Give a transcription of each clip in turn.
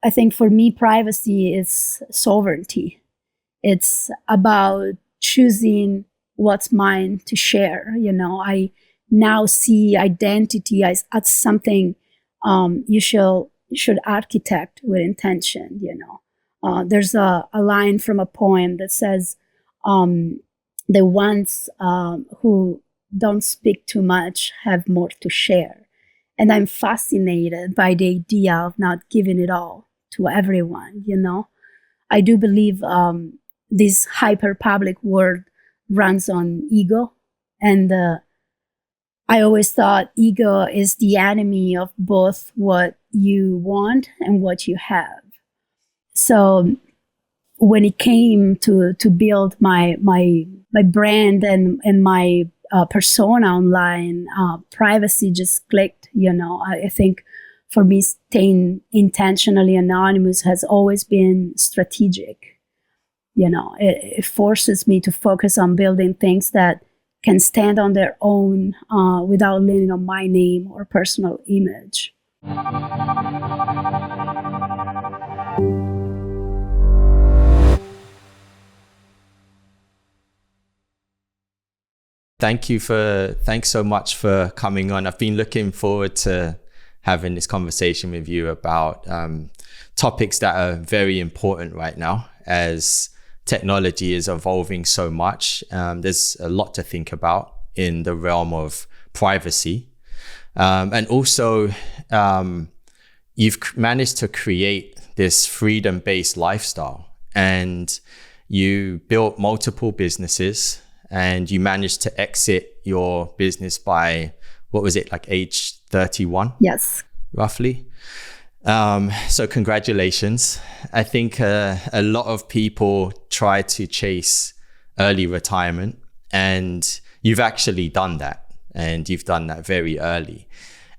I think for me, privacy is sovereignty. It's about choosing what's mine to share. I now see identity as something you should architect with intention. There's a line from a poem that says, the ones who don't speak too much have more to share. And I'm fascinated by the idea of not giving it all to everyone. I do believe this hyper public world runs on ego. And I always thought ego is the enemy of both what you want and what you have. So when it came to build my brand and my persona online, privacy just clicked. I think for me, staying intentionally anonymous has always been strategic. It forces me to focus on building things that can stand on their own without leaning on my name or personal image. Thanks so much for coming on. I've been looking forward to having this conversation with you about topics that are very important right now as technology is evolving so much. There's a lot to think about in the realm of privacy. And also, you've managed to create this freedom-based lifestyle, and you built multiple businesses, and you managed to exit your business by, what was it, like age 31? Yes. Roughly. So congratulations. I think a lot of people try to chase early retirement, and you've actually done that, and you've done that very early.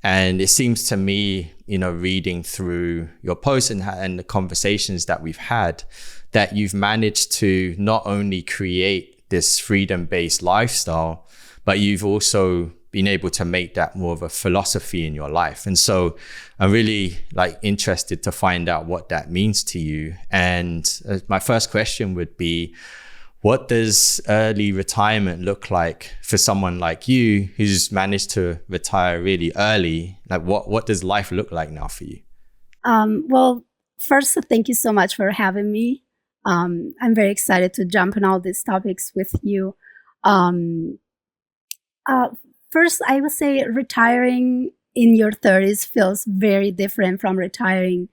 And it seems to me, reading through your posts and the conversations that we've had, that you've managed to not only create this freedom-based lifestyle, but you've also been able to make that more of a philosophy in your life. And so I'm really interested to find out what that means to you. And my first question would be, what does early retirement look like for someone like you who's managed to retire really early? What does life look like now for you? Well, first, thank you so much for having me. I'm very excited to jump on all these topics with you. First, I would say retiring in your 30s feels very different from retiring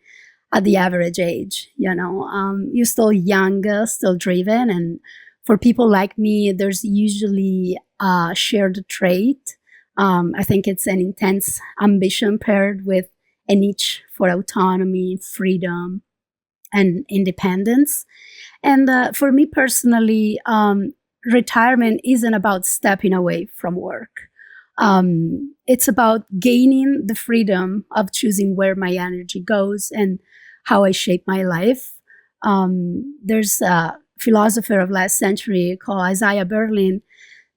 at the average age. You're still young, still driven. And for people like me, there's usually a shared trait. I think it's an intense ambition paired with an itch for autonomy, freedom, and independence. And for me personally, retirement isn't about stepping away from work. It's about gaining the freedom of choosing where my energy goes and how I shape my life. There's a philosopher of last century called Isaiah Berlin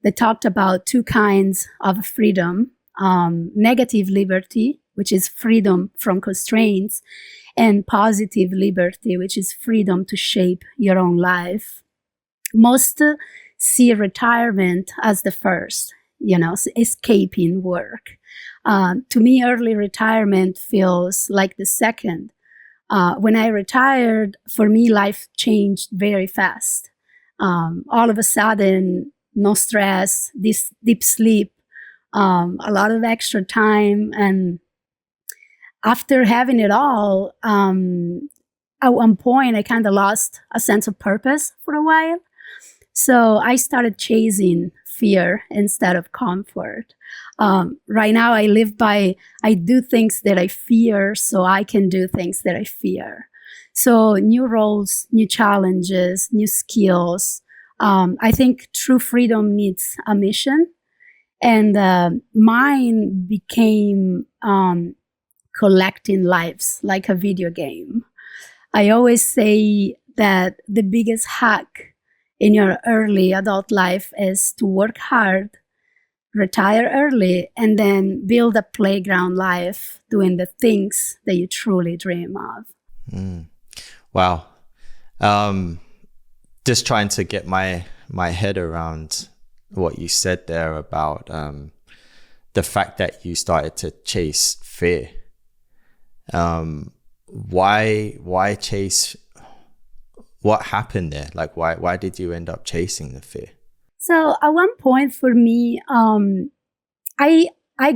that talked about two kinds of freedom: negative liberty, which is freedom from constraints, and positive liberty, which is freedom to shape your own life. Most see retirement as the first, escaping work. To me, early retirement feels like the second. When I retired, for me, life changed very fast. All of a sudden, no stress, this deep sleep, a lot of extra time. And after having it all, at one point, I kind of lost a sense of purpose for a while. So I started chasing fear instead of comfort. Right now, I do things that I fear so I can do things that I fear. So new roles, new challenges, new skills. I think true freedom needs a mission. And mine became collecting lives like a video game. I always say that the biggest hack in your early adult life is to work hard, retire early, and then build a playground life doing the things that you truly dream of. Wow. Um, just trying to get my head around what you said there about the fact that you started to chase fear. Why chase? What happened there? Like, why did you end up chasing the fear? So at one point for me, I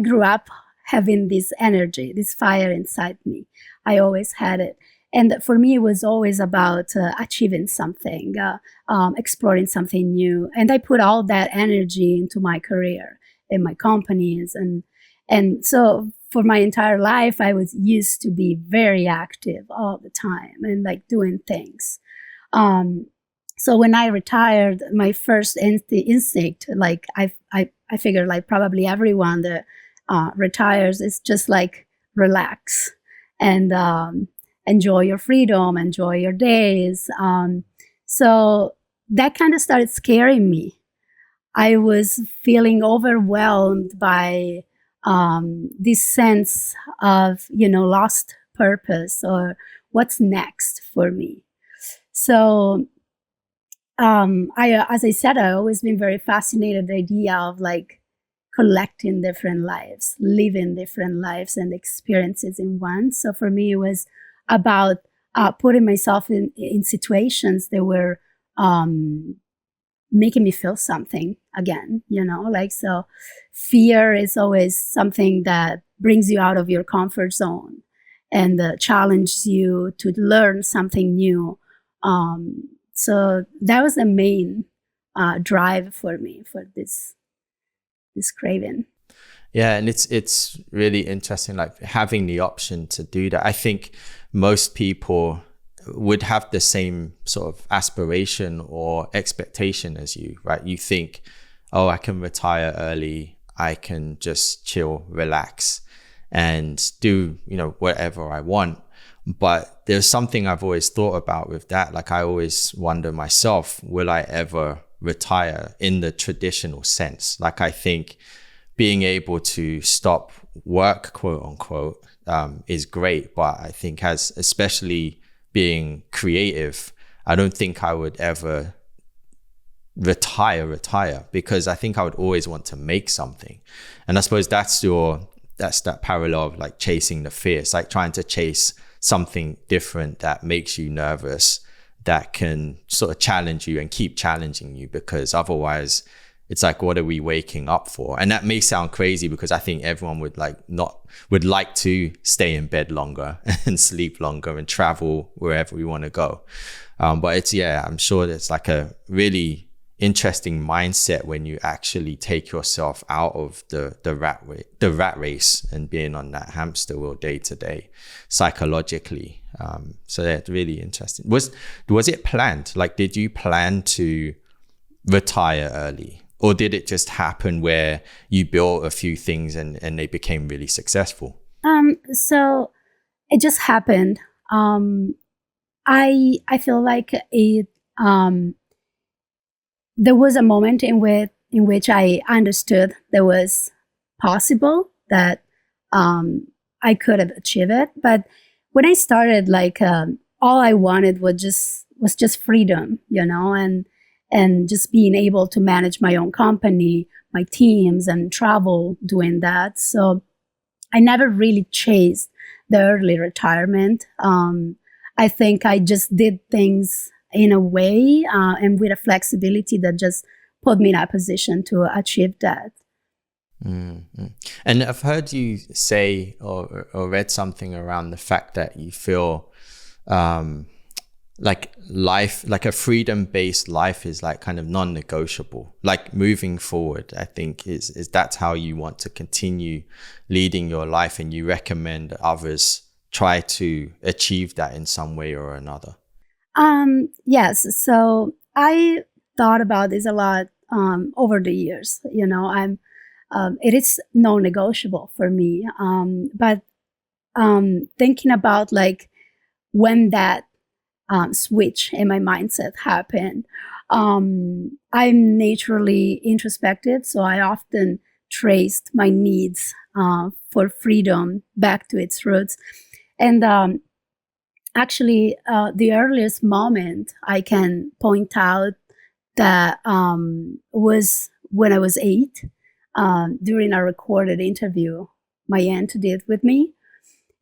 grew up having this energy, this fire inside me. I always had it. And for me, it was always about achieving something, exploring something new. And I put all that energy into my career, in my companies. And so for my entire life, I was used to be very active all the time and like doing things. So when I retired, my first instinct, like I figured like probably everyone that retires is just like relax and enjoy your freedom, enjoy your days. So that kind of started scaring me. I was feeling overwhelmed by this sense of, lost purpose or what's next for me. So as I said, I always been very fascinated with the idea of like collecting different lives, living different lives and experiences in one. So for me, it was about putting myself in situations that were making me feel something again, like, so fear is always something that brings you out of your comfort zone and challenges you to learn something new. So that was the main drive for me for this craving. Yeah, and it's really interesting, like having the option to do that. I think most people would have the same sort of aspiration or expectation as you, right? You think, oh, I can retire early, I can just chill, relax, and do, whatever I want. But there's something I've always thought about with that. Like, I always wonder myself, will I ever retire in the traditional sense? Like, I think being able to stop work, quote unquote, is great. But I think especially being creative, I don't think I would ever retire, because I think I would always want to make something. And I suppose that's that parallel of like chasing the fear. It's like trying to chase something different that makes you nervous, that can sort of challenge you and keep challenging you, because otherwise it's like, what are we waking up for? And that may sound crazy, because I think everyone would like to stay in bed longer and sleep longer and travel wherever we want to go. But I'm sure it's like a really interesting mindset when you actually take yourself out of the rat race and being on that hamster wheel day to day psychologically. So that's really interesting. Was it planned? Like, did you plan to retire early? Or did it just happen where you built a few things and they became really successful? So it just happened. I feel like it. There was a moment in which I understood that was possible, that I could have achieved it. But when I started, like all I wanted was just freedom, and just being able to manage my own company, my teams, and travel doing that. So I never really chased the early retirement. I think I just did things in a way and with a flexibility that just put me in a position to achieve that. Mm-hmm. And I've heard you say or read something around the fact that you feel like life, like a freedom-based life, is like kind of non-negotiable. Like moving forward, I think is that's how you want to continue leading your life, and you recommend others try to achieve that in some way or another. Yes. So I thought about this a lot over the years. It is non-negotiable for me. But thinking about like when that switch in my mindset happened, I'm naturally introspective, so I often traced my needs for freedom back to its roots, and actually, the earliest moment I can point out that was when I was 8, during a recorded interview my aunt did with me.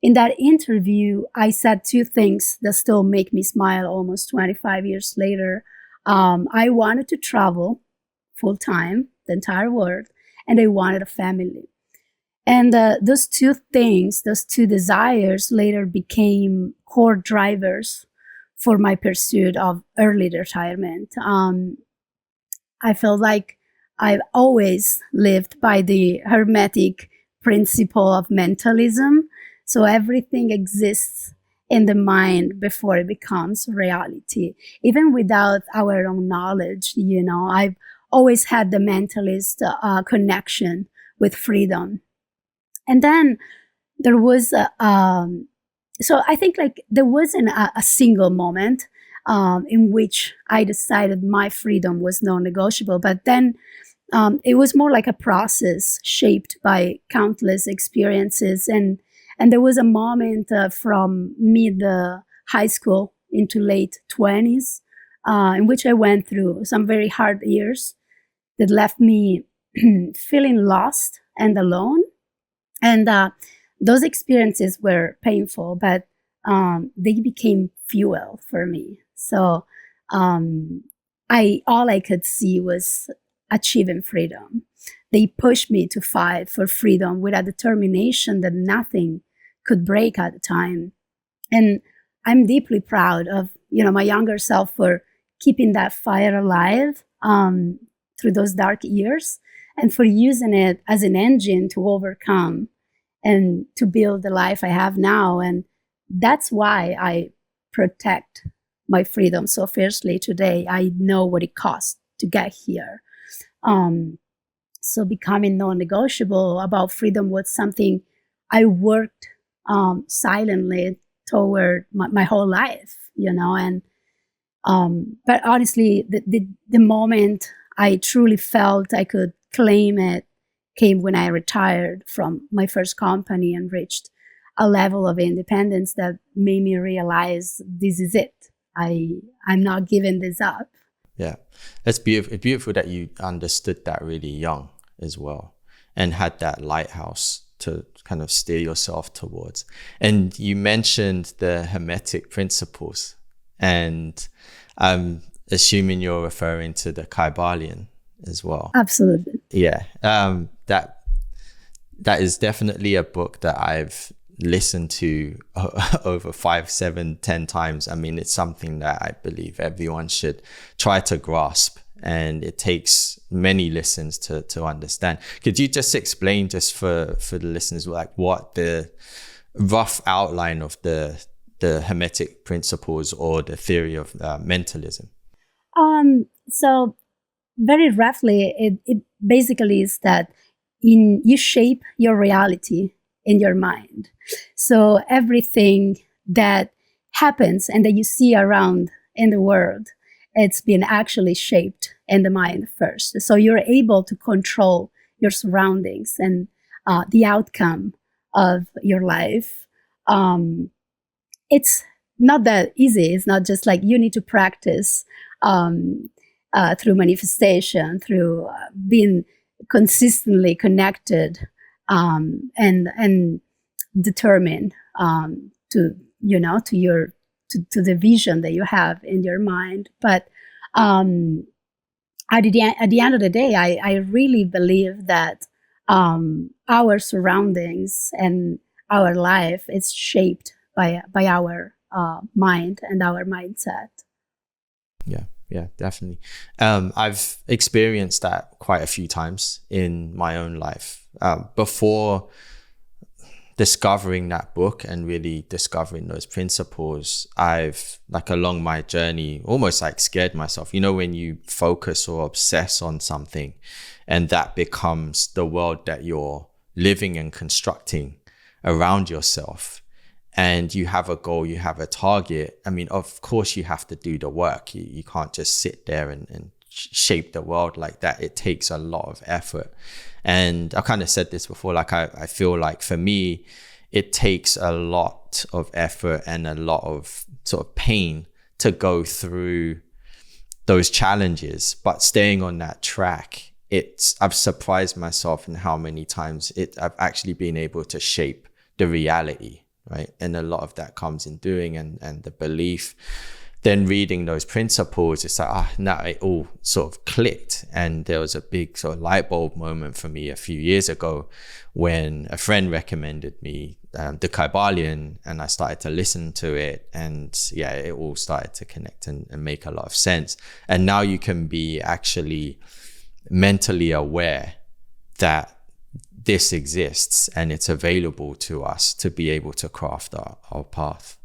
In that interview, I said 2 things that still make me smile almost 25 years later. I wanted to travel full time, the entire world, and I wanted a family. And those 2 things, those 2 desires later became core drivers for my pursuit of early retirement. I felt like I've always lived by the hermetic principle of mentalism. So everything exists in the mind before it becomes reality, even without our own knowledge. I've always had the mentalist connection with freedom. And then there was so I think like there wasn't a single moment in which I decided my freedom was non-negotiable, but then it was more like a process shaped by countless experiences. And there was a moment from mid high school into late 20s in which I went through some very hard years that left me feeling lost and alone. And those experiences were painful, but they became fuel for me. So all I could see was achieving freedom. They pushed me to fight for freedom with a determination that nothing could break at the time. And I'm deeply proud of my younger self for keeping that fire alive through those dark years, and for using it as an engine to overcome and to build the life I have now. And that's why I protect my freedom so fiercely today. I know what it cost to get here. So becoming non-negotiable about freedom was something I worked silently toward my whole life, and but honestly, the moment I truly felt I could claim it came when I retired from my first company and reached a level of independence that made me realize this is it. I'm not giving this up. Yeah, it's beautiful. It's beautiful that you understood that really young as well and had that lighthouse to kind of steer yourself towards. And you mentioned the Hermetic principles, and I'm assuming you're referring to the Kybalion as well. Absolutely. Yeah, that is definitely a book that I've listened to over 5, 7, 10 times. I mean, it's something that I believe everyone should try to grasp, and it takes many listens to understand. Could you just explain, just for the listeners, like what the rough outline of the Hermetic principles or the theory of mentalism? So very roughly, it basically is that you shape your reality in your mind. So everything that happens and that you see around in the world, it's been actually shaped in the mind first. So you're able to control your surroundings and the outcome of your life. It's not that easy. It's not just like you need to practice through manifestation, through being consistently connected and determined to the vision that you have in your mind. But at the end of the day, I really believe that our surroundings and our life is shaped by our mind and our mindset. Yeah, definitely. I've experienced that quite a few times in my own life. Before discovering that book and really discovering those principles, I've, like, along my journey, almost like scared myself. When you focus or obsess on something and that becomes the world that you're living and constructing around yourself, and you have a goal, you have a target, I mean, of course you have to do the work. You can't just sit there and shape the world like that. It takes a lot of effort. And I kind of said this before, like I feel like for me, it takes a lot of effort and a lot of sort of pain to go through those challenges. But staying on that track, I've surprised myself in how many times I've actually been able to shape the reality, right? And a lot of that comes in doing and the belief. Then reading those principles, it's like, now it all sort of clicked. And there was a big sort of light bulb moment for me a few years ago when a friend recommended me the Kybalion, and I started to listen to it, and yeah, it all started to connect and make a lot of sense. And now you can be actually mentally aware that this exists and it's available to us to be able to craft our path.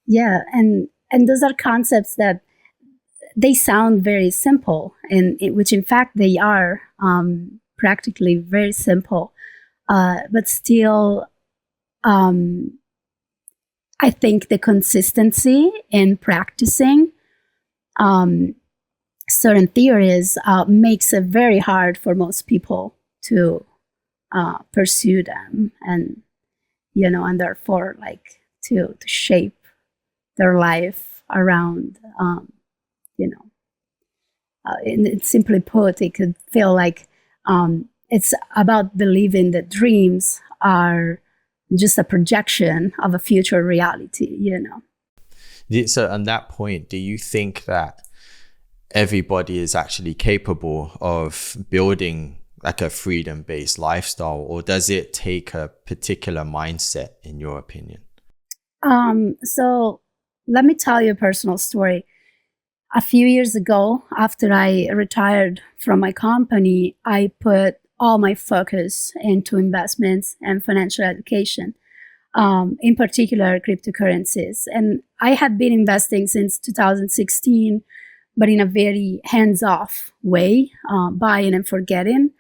Yeah, and those are concepts that they sound very simple, and which in fact they are practically very simple, but still, I think the consistency in practicing certain theories makes it very hard for most people to pursue them, and and therefore like to shape their life around, and simply put, it could feel like it's about believing that dreams are just a projection of a future reality, So on that point, do you think that everybody is actually capable of building like a freedom-based lifestyle, or does it take a particular mindset, in your opinion? So let me tell you a personal story. A few years ago, after I retired from my company, I put all my focus into investments and financial education, in particular cryptocurrencies. And I had been investing since 2016, but in a very hands-off way, buying and forgetting.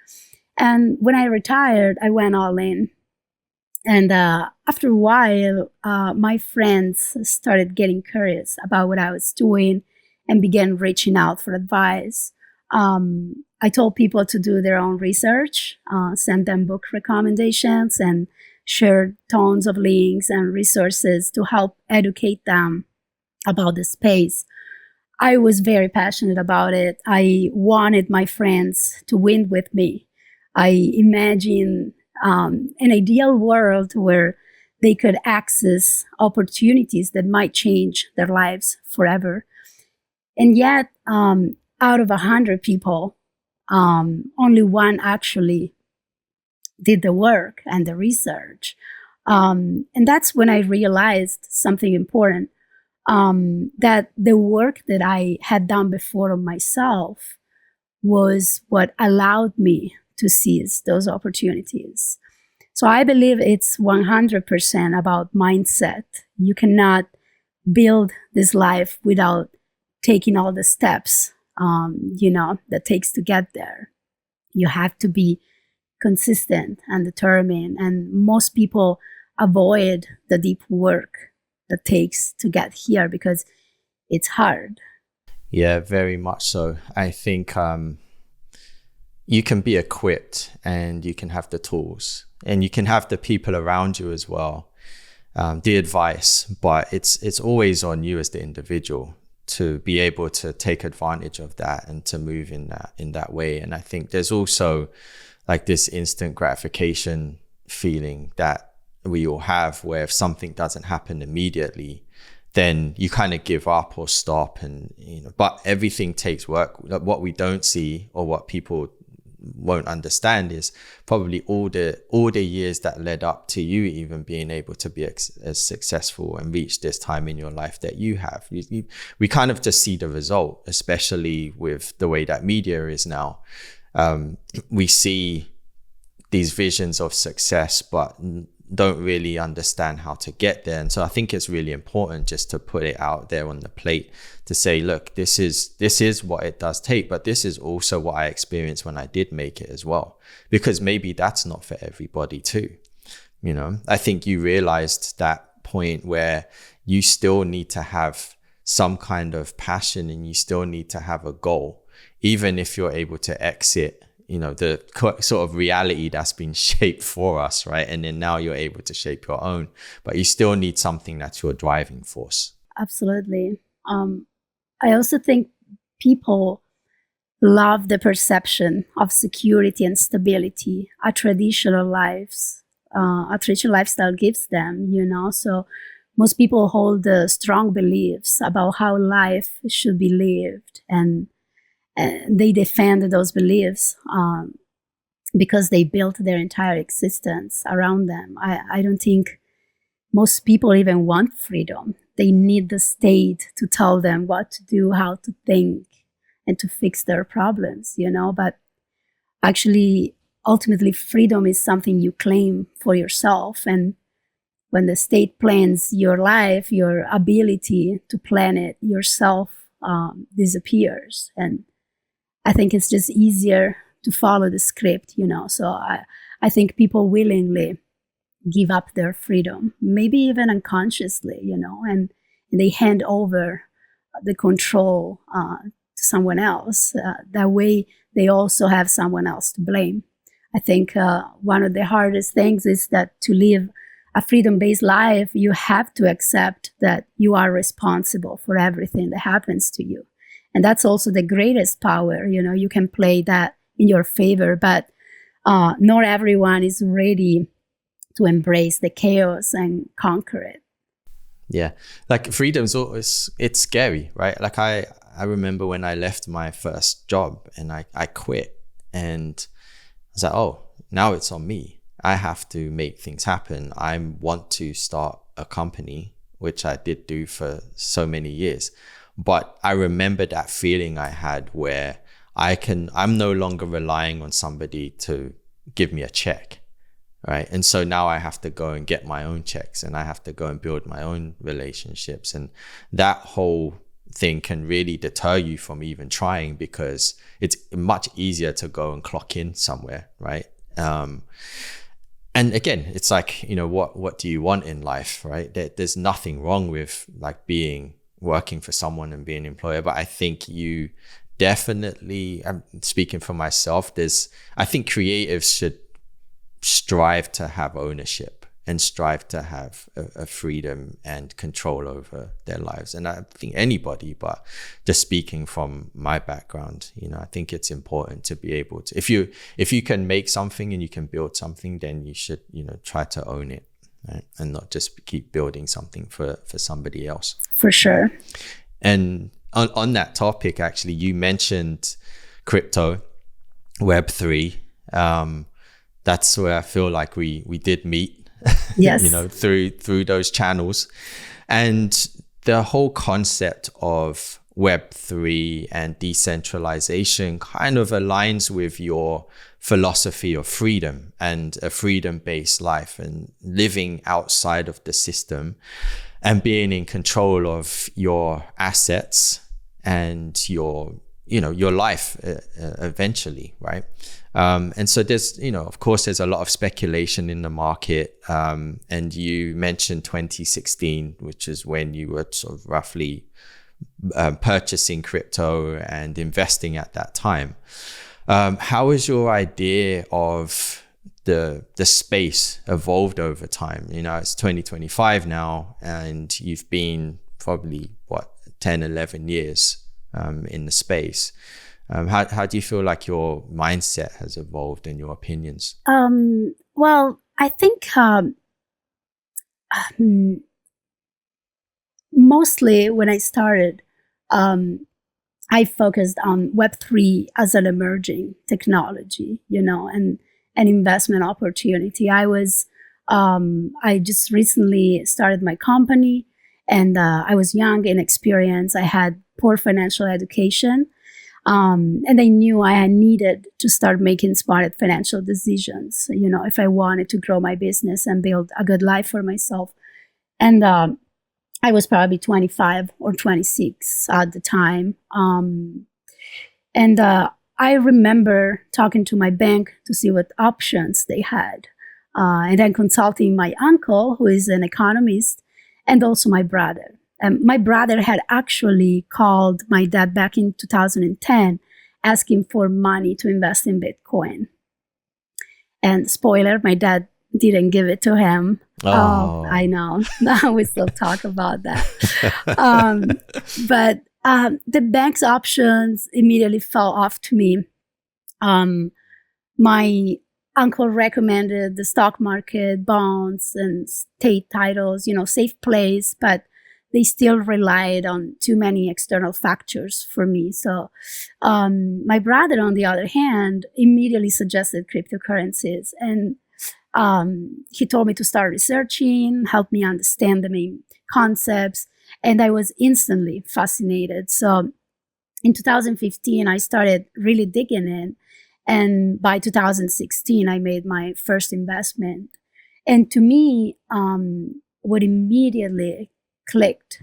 And when I retired, I went all in. And after a while, my friends started getting curious about what I was doing and began reaching out for advice. I told people to do their own research, send them book recommendations, and shared tons of links and resources to help educate them about the space. I was very passionate about it. I wanted my friends to win with me. I imagined an ideal world where they could access opportunities that might change their lives forever. And yet, out of 100 people, only one actually did the work and the research. And that's when I realized something important, that the work that I had done before on myself was what allowed me to seize those opportunities. So I believe it's 100% about mindset. You cannot build this life without taking all the steps, that takes to get there. You have to be consistent and determined. And most people avoid the deep work that takes to get here because it's hard. Yeah, very much so. I think you can be equipped and you can have the tools and you can have the people around you as well, the advice, but it's always on you as the individual to be able to take advantage of that and to move in that way. And I think there's also like this instant gratification feeling that we all have, where if something doesn't happen immediately, then you kind of give up or stop. And but everything takes work. What we don't see, or what people won't understand, is probably all the years that led up to you even being able to be as successful and reach this time in your life that you have. We kind of just see the result, especially with the way that media is now. We see these visions of success, but don't really understand how to get there. And so I think it's really important just to put it out there on the plate to say, look, this is what it does take, but this is also what I experienced when I did make it as well, because maybe that's not for everybody too. I think you realized that point where you still need to have some kind of passion and you still need to have a goal, even if you're able to exit the sort of reality that's been shaped for us, right? And then now you're able to shape your own, but you still need something that's your driving force. Absolutely. I also think people love the perception of security and stability a traditional lifestyle gives them, So most people hold strong beliefs about how life should be lived, and they defend those beliefs because they built their entire existence around them. I don't think most people even want freedom. They need the state to tell them what to do, how to think, and to fix their problems, But actually, ultimately, freedom is something you claim for yourself. And when the state plans your life, your ability to plan it yourself disappears. And I think it's just easier to follow the script, So I think people willingly give up their freedom, maybe even unconsciously, and they hand over the control to someone else. That way, they also have someone else to blame. I think one of the hardest things is that to live a freedom-based life, you have to accept that you are responsible for everything that happens to you. And that's also the greatest power. You can play that in your favor, but not everyone is ready to embrace the chaos and conquer it. Yeah, like freedom's always, it's scary, right? Like I remember when I left my first job and I quit, and I was like, oh, now it's on me. I have to make things happen. I want to start a company, which I did do for so many years. But I remember that feeling I had where I'm no longer relying on somebody to give me a check, right? And so now I have to go and get my own checks, and I have to go and build my own relationships. And that whole thing can really deter you from even trying, because it's much easier to go and clock in somewhere, right? And again, it's like, what do you want in life, right? There's nothing wrong with like working for someone and being an employer, but I think you definitely, I'm speaking for myself, I think creatives should strive to have ownership and strive to have a freedom and control over their lives. And I think anybody, but just speaking from my background, I think it's important to be able to, if you can make something and you can build something, then you should, try to own it, right? And not just keep building something for somebody else. For sure. And on that topic, actually, you mentioned crypto, Web3. That's where I feel like we did meet. Yes. through those channels. And the whole concept of Web3 and decentralization kind of aligns with your philosophy of freedom and a freedom-based life and living outside of the system and being in control of your assets and your life eventually, right? And so there's, of course, there's a lot of speculation in the market. And you mentioned 2016, which is when you were sort of roughly purchasing crypto and investing at that time. How has your idea of the space evolved over time? It's 2025 now, and you've been probably 10, 11 years in the space. How do you feel like your mindset has evolved and your opinions? Well, I think mostly when I started, I focused on Web3 as an emerging technology, and an investment opportunity. I just recently started my company, and I was young, inexperienced. I had poor financial education. And I knew I needed to start making smart financial decisions, if I wanted to grow my business and build a good life for myself. And I was probably 25 or 26 at the time. And I remember talking to my bank to see what options they had. And then consulting my uncle, who is an economist, and also my brother. My brother had actually called my dad back in 2010 asking for money to invest in Bitcoin. And spoiler, my dad didn't give it to him. Oh, I know. We still talk about that. But the bank's options immediately fell off to me. My uncle recommended the stock market, bonds, and state titles, safe place, but they still relied on too many external factors for me. So my brother, on the other hand, immediately suggested cryptocurrencies. And he told me to start researching, help me understand the main concepts. And I was instantly fascinated. So in 2015, I started really digging in. And by 2016, I made my first investment. And to me, what immediately clicked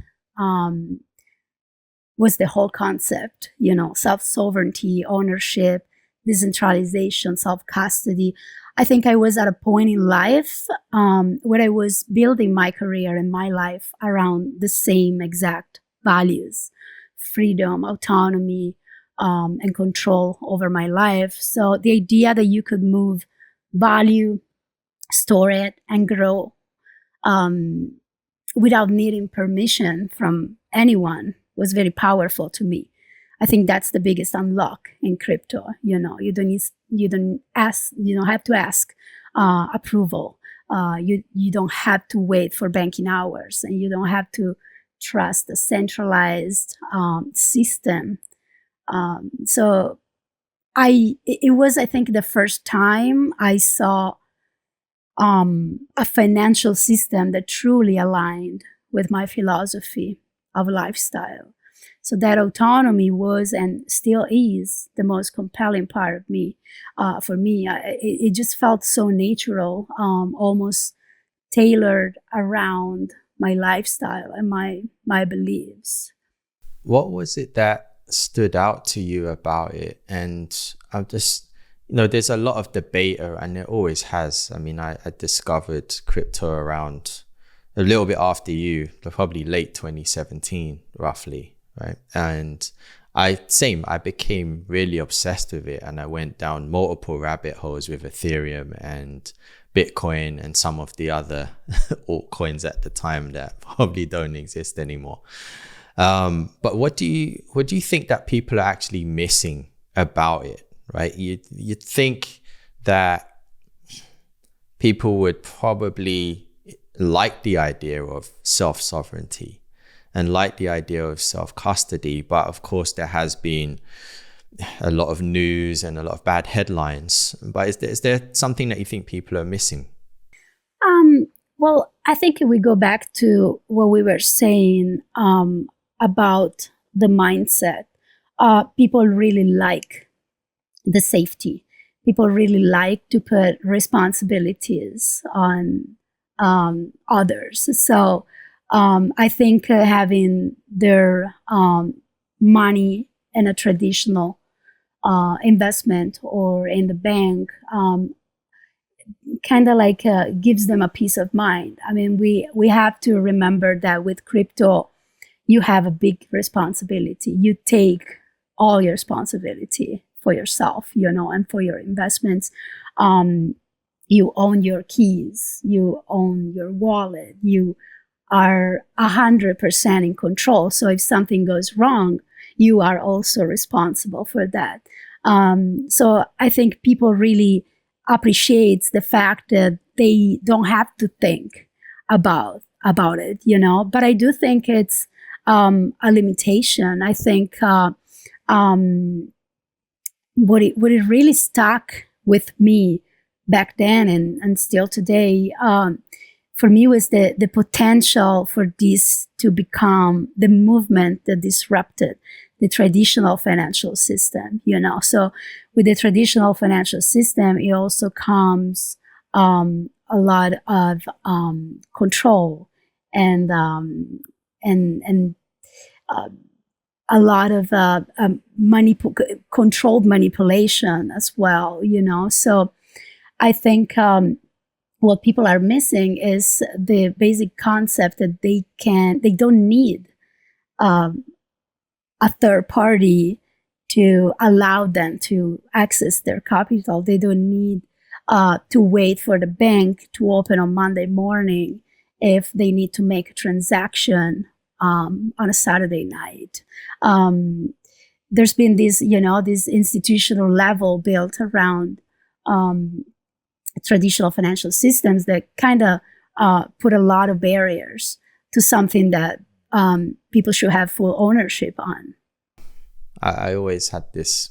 was the whole concept, self-sovereignty, ownership, decentralization, self-custody. I think I was at a point in life where I was building my career and my life around the same exact values: freedom, autonomy, and control over my life. So the idea that you could move value, store it, and grow without needing permission from anyone was very powerful to me. I think that's the biggest unlock in crypto. You don't have to ask approval. You don't have to wait for banking hours, and you don't have to trust a centralized system. So it was, I think, the first time I saw a financial system that truly aligned with my philosophy of lifestyle. So that autonomy was, and still is, the most compelling part of me. For me, it just felt so natural, almost tailored around my lifestyle and my beliefs. What was it that stood out to you about it? And I'm just, there's a lot of debate, and it always has. I mean, I discovered crypto around a little bit after you, probably late 2017, roughly, right? And I became really obsessed with it, and I went down multiple rabbit holes with Ethereum and Bitcoin and some of the other altcoins at the time that probably don't exist anymore. But what do you think that people are actually missing about it, right? You'd think that people would probably like the idea of self-sovereignty and like the idea of self-custody, but of course there has been a lot of news and a lot of bad headlines. But is there something that you think people are missing? Well, I think if we go back to what we were saying about the mindset, people really like the safety. People really like to put responsibilities on others. So I think having their money in a traditional investment or in the bank kind of like gives them a peace of mind. I mean, we have to remember that with crypto, you have a big responsibility. You take all your responsibility for yourself, and for your investments. You own your keys, you own your wallet, you are 100% in control. So if something goes wrong, you are also responsible for that. So I think people really appreciate the fact that they don't have to think about it, But I do think it's a limitation. I think what it really stuck with me back then and still today, for me, was the potential for this to become the movement that disrupted the traditional financial system, So with the traditional financial system, it also comes a lot of control and a lot of controlled manipulation as well, So I think what people are missing is the basic concept that they don't need a third party to allow them to access their capital. They don't need to wait for the bank to open on Monday morning if they need to make a transaction on a Saturday night. There's been this, this institutional level built around traditional financial systems that kind of put a lot of barriers to something that people should have full ownership on. I always had this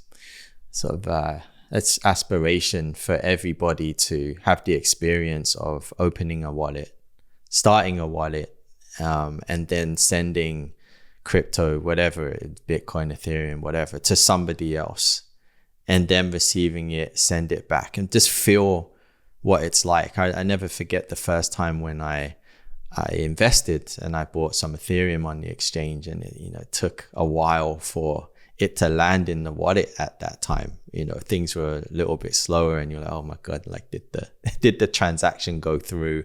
sort of it's aspiration for everybody to have the experience of opening a wallet, starting a wallet, and then sending crypto, whatever, Bitcoin, Ethereum, whatever, to somebody else, and then receiving it, send it back, and just feel what it's like. I never forget the first time when I invested and I bought some Ethereum on the exchange, and it took a while for it to land in the wallet at that time. Things were a little bit slower, and you're like, oh my God, like did the transaction go through?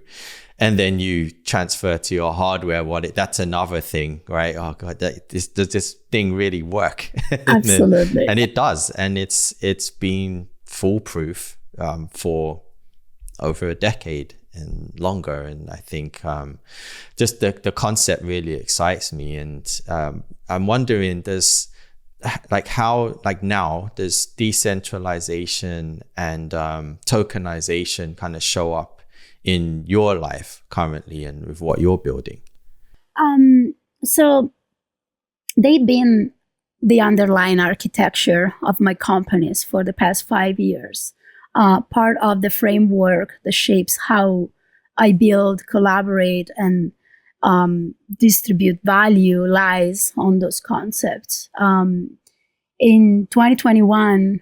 And then you transfer to your hardware wallet. That's another thing, right? Oh God, does this thing really work? Absolutely. And it does. And it's been foolproof for over a decade and longer. And I think just the concept really excites me. And I'm wondering, now does decentralization and tokenization kind of show up in your life currently and with what you're building? So they've been the underlying architecture of my companies for the past 5 years. Part of the framework that shapes how I build, collaborate, and distribute value lies on those concepts. In 2021,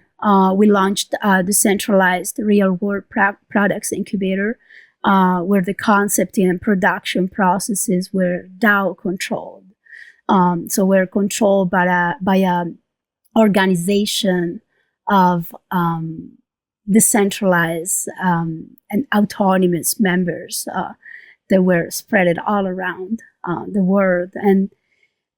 we launched a decentralized real-world products incubator, where the concepting and production processes were DAO controlled. So we're controlled by a organization of decentralized and autonomous members that were spread all around the world. And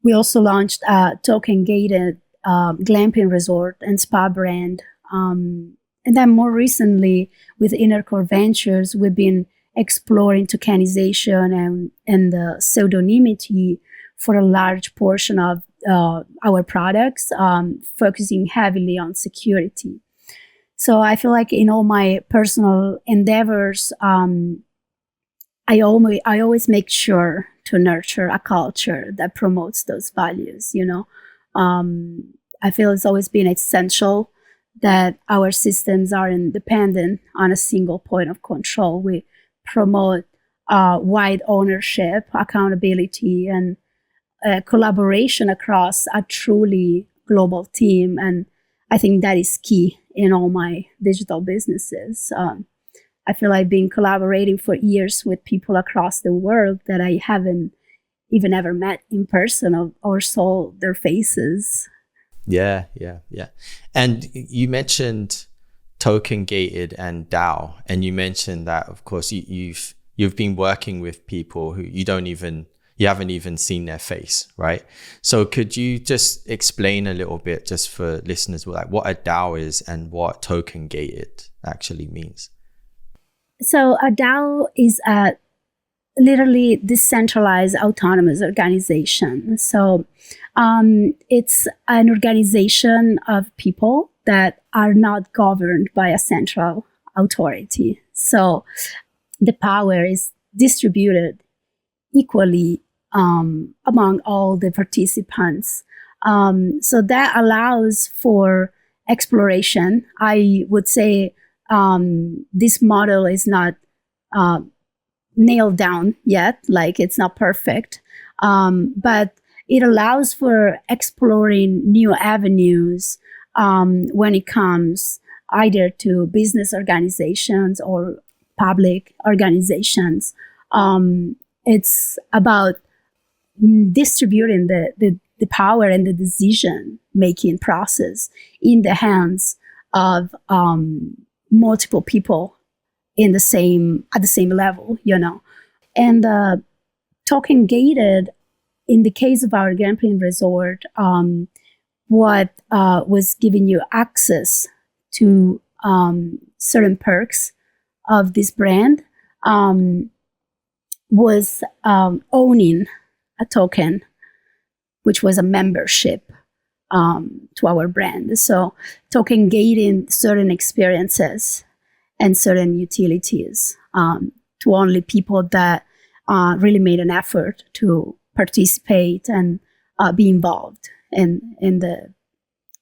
we also launched a token-gated glamping resort and spa brand. And then more recently, with Inner Core Ventures, we've been exploring tokenization and pseudonymity for a large portion of our products, focusing heavily on security. So I feel like in all my personal endeavors, I always make sure to nurture a culture that promotes those values. I feel it's always been essential that our systems are independent on a single point of control. We promote wide ownership, accountability, and collaboration across a truly global team. And I think that is key in all my digital businesses. I feel I've been collaborating for years with people across the world that I haven't even ever met in person or saw their faces. Yeah. And you mentioned token gated and DAO, and you mentioned that, of course, you've been working with people who you haven't even seen their face, right? So could you just explain a little bit, just for listeners, like what a DAO is and what token gated actually means? So a DAO is a literally decentralized autonomous organization. So it's an organization of people that are not governed by a central authority. So the power is distributed equally among all the participants. So that allows for exploration. I would say this model is not nailed down yet, like it's not perfect, but it allows for exploring new avenues when it comes either to business organizations or public organizations. It's about distributing the power and the decision-making process in the hands of multiple people at the same level, And token gated, in the case of our gambling resort, what was giving you access to certain perks of this brand was owning a token, which was a membership to our brand. So token gating certain experiences and certain utilities to only people that really made an effort to participate and be involved in the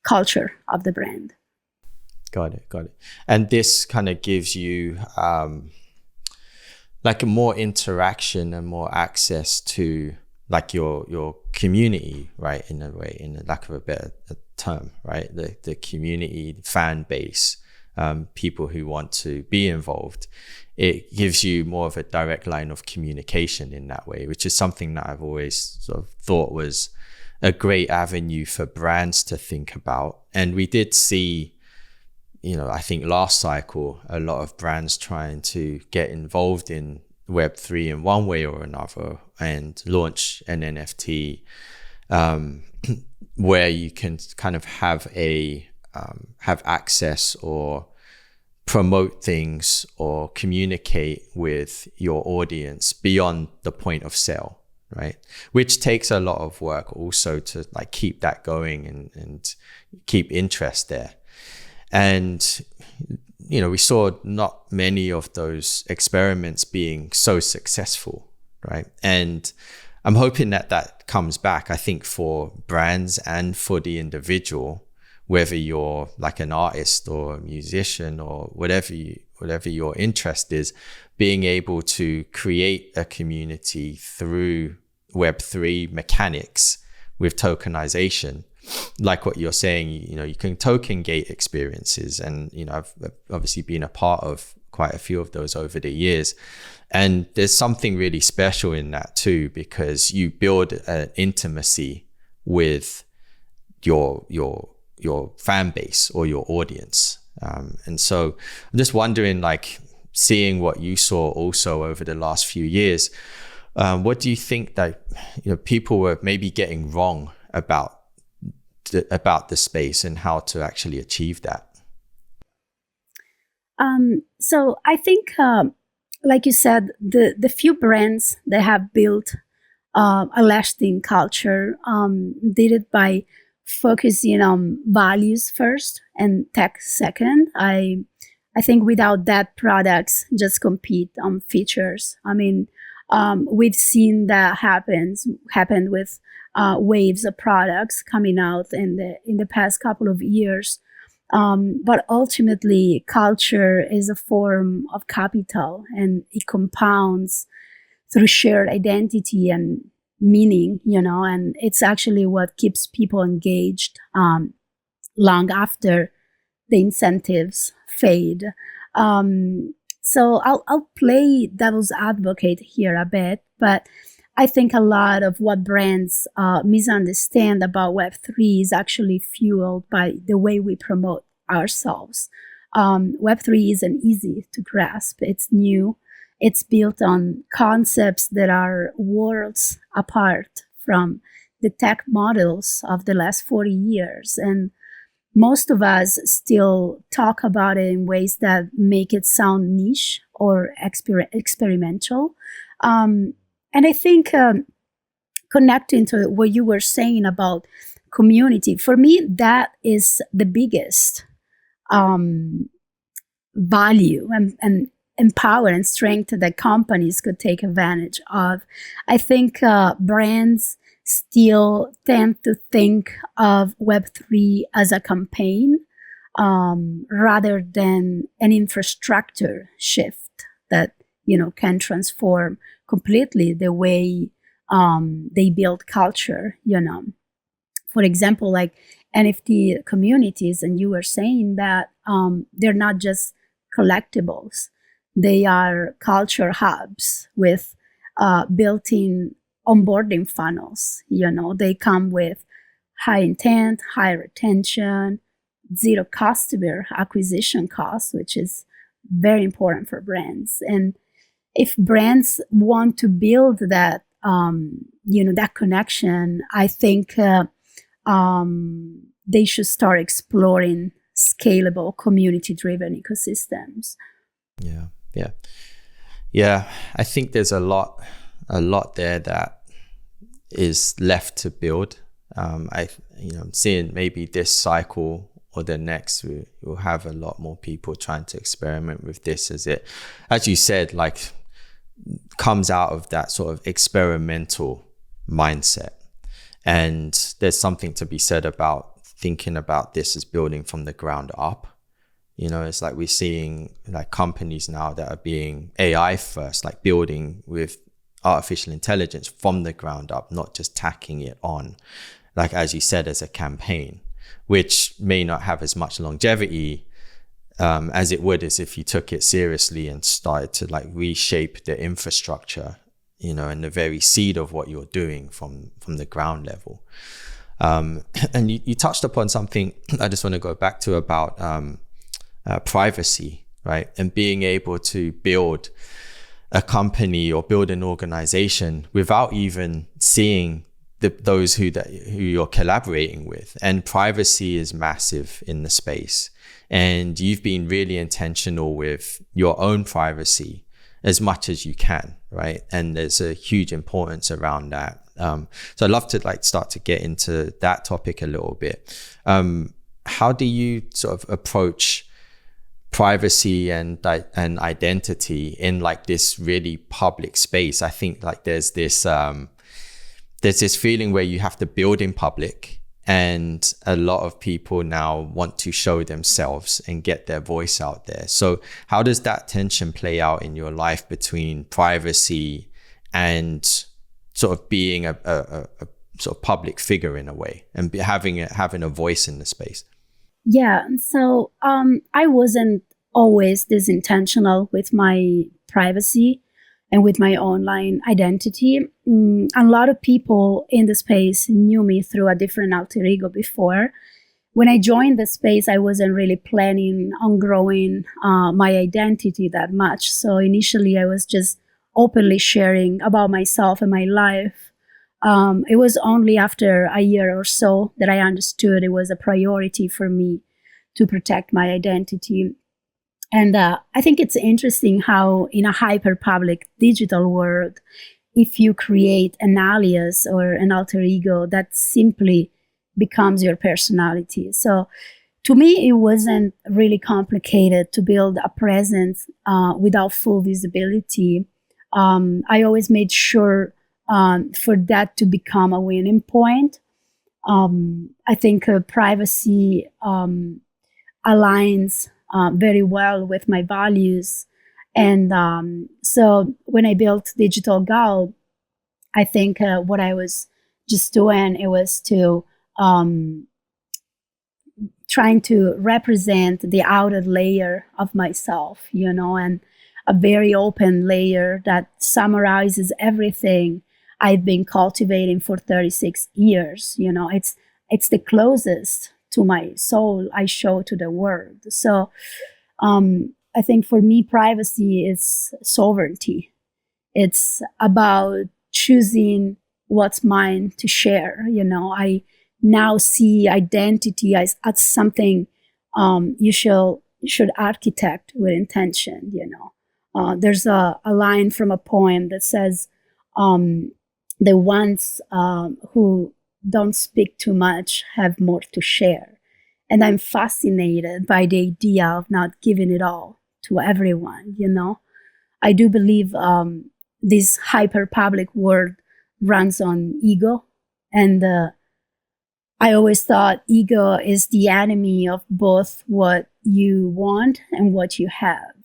culture of the brand. Got it. And this kind of gives you like a more interaction and more access to like your community, right? In a way, in the lack of a better term, right? The community, fan base, people who want to be involved. It gives you more of a direct line of communication in that way, which is something that I've always sort of thought was a great avenue for brands to think about. And we did see, I think last cycle, a lot of brands trying to get involved in Web3 in one way or another and launch an NFT where you can kind of have access or promote things or communicate with your audience beyond the point of sale, right? Which takes a lot of work also to like keep that going and keep interest there. And, we saw not many of those experiments being so successful, right? And I'm hoping that comes back, I think, for brands and for the individual, whether you're like an artist or a musician or whatever your interest is, being able to create a community through Web3 mechanics with tokenization, like what you're saying, you can token gate experiences. And, I've obviously been a part of quite a few of those over the years. And there's something really special in that too, because you build an intimacy with your fan base or your audience. And so I'm just wondering, like, seeing what you saw also over the last few years, what do you think that people were maybe getting wrong about the space and how to actually achieve that? So I think, like you said, the few brands that have built a lasting culture did it by focusing on values first and tech second. I think without that, products just compete on features. I mean, we've seen that happened with waves of products coming out in the past couple of years. But ultimately, culture is a form of capital, and it compounds through shared identity and meaning, and it's actually what keeps people engaged long after the incentives fade. So I'll play devil's advocate here a bit, but I think a lot of what brands misunderstand about Web3 is actually fueled by the way we promote ourselves. Web3 isn't easy to grasp. It's new. It's built on concepts that are worlds apart from the tech models of the last 40 years. And most of us still talk about it in ways that make it sound niche or experimental. And I think connecting to what you were saying about community, for me, that is the biggest value and power and strength that companies could take advantage of. I think brands still tend to think of Web3 as a campaign rather than an infrastructure shift that can transform completely the way they build culture. For example, like NFT communities, and you were saying that they're not just collectibles. They are culture hubs with built-in onboarding funnels. They come with high intent, high retention, zero customer acquisition costs, which is very important for brands. And if brands want to build that, that connection, I think they should start exploring scalable, community-driven ecosystems. Yeah. I think there's a lot there that is left to build. I'm seeing maybe this cycle or the next, we'll have a lot more people trying to experiment with this as you said, like comes out of that sort of experimental mindset. And there's something to be said about thinking about this as building from the ground up. It's like we're seeing like companies now that are being AI first, like building with artificial intelligence from the ground up, not just tacking it on, like, as you said, as a campaign, which may not have as much longevity as it would as if you took it seriously and started to like reshape the infrastructure, and the very seed of what you're doing from the ground level. And you touched upon something I just want to go back to about privacy, right? And being able to build a company or build an organization without even seeing those who you're collaborating with. And privacy is massive in the space. And you've been really intentional with your own privacy as much as you can, right? And there's a huge importance around that. So I'd love to like start to get into that topic a little bit. How do you sort of approach privacy and identity in like this really public space? I think like there's this feeling where you have to build in public, and a lot of people now want to show themselves and get their voice out there. So how does that tension play out in your life between privacy and sort of being a sort of public figure in a way, and having a voice in the space? Yeah, so I wasn't always this intentional with my privacy and with my online identity. A lot of people in the space knew me through a different alter ego before. When I joined the space, I wasn't really planning on growing my identity that much. So initially, I was just openly sharing about myself and my life. It was only after a year or so that I understood it was a priority for me to protect my identity. And I think it's interesting how in a hyper-public digital world, if you create an alias or an alter ego, that simply becomes your personality. So to me, it wasn't really complicated to build a presence without full visibility. I always made sure for that to become a winning point. I think privacy aligns very well with my values. And so when I built Digitalgal, I think what I was just doing, it was to trying to represent the outer layer of myself, and a very open layer that summarizes everything I've been cultivating for 36 years. It's the closest to my soul I show to the world. So I think for me, privacy is sovereignty. It's about choosing what's mine to share. I now see identity as something you should architect with intention. There's a line from a poem that says, the ones who don't speak too much have more to share. And I'm fascinated by the idea of not giving it all to everyone. I do believe this hyper public world runs on ego. And I always thought ego is the enemy of both what you want and what you have.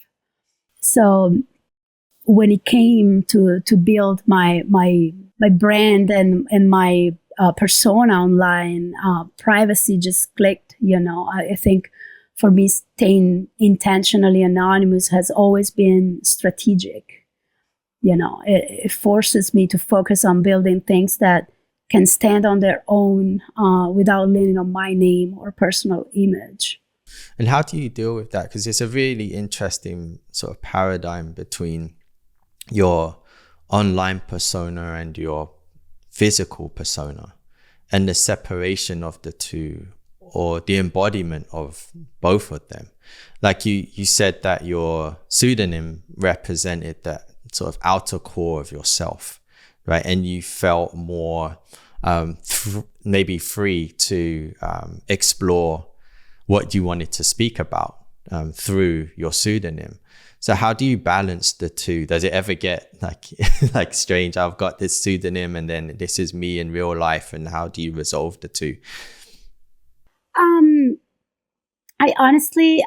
So when it came to build my brand and my persona online, privacy just clicked. I think for me, staying intentionally anonymous has always been strategic. It forces me to focus on building things that can stand on their own without leaning on my name or personal image. And how do you deal with that? Because it's a really interesting sort of paradigm between your online persona and your physical persona, and the separation of the two or the embodiment of both of them. Like you said that your pseudonym represented that sort of outer core of yourself, right? And you felt more maybe free to explore what you wanted to speak about through your pseudonym. So how do you balance the two? Does it ever get like strange? I've got this pseudonym and then this is me in real life, and how do you resolve the two?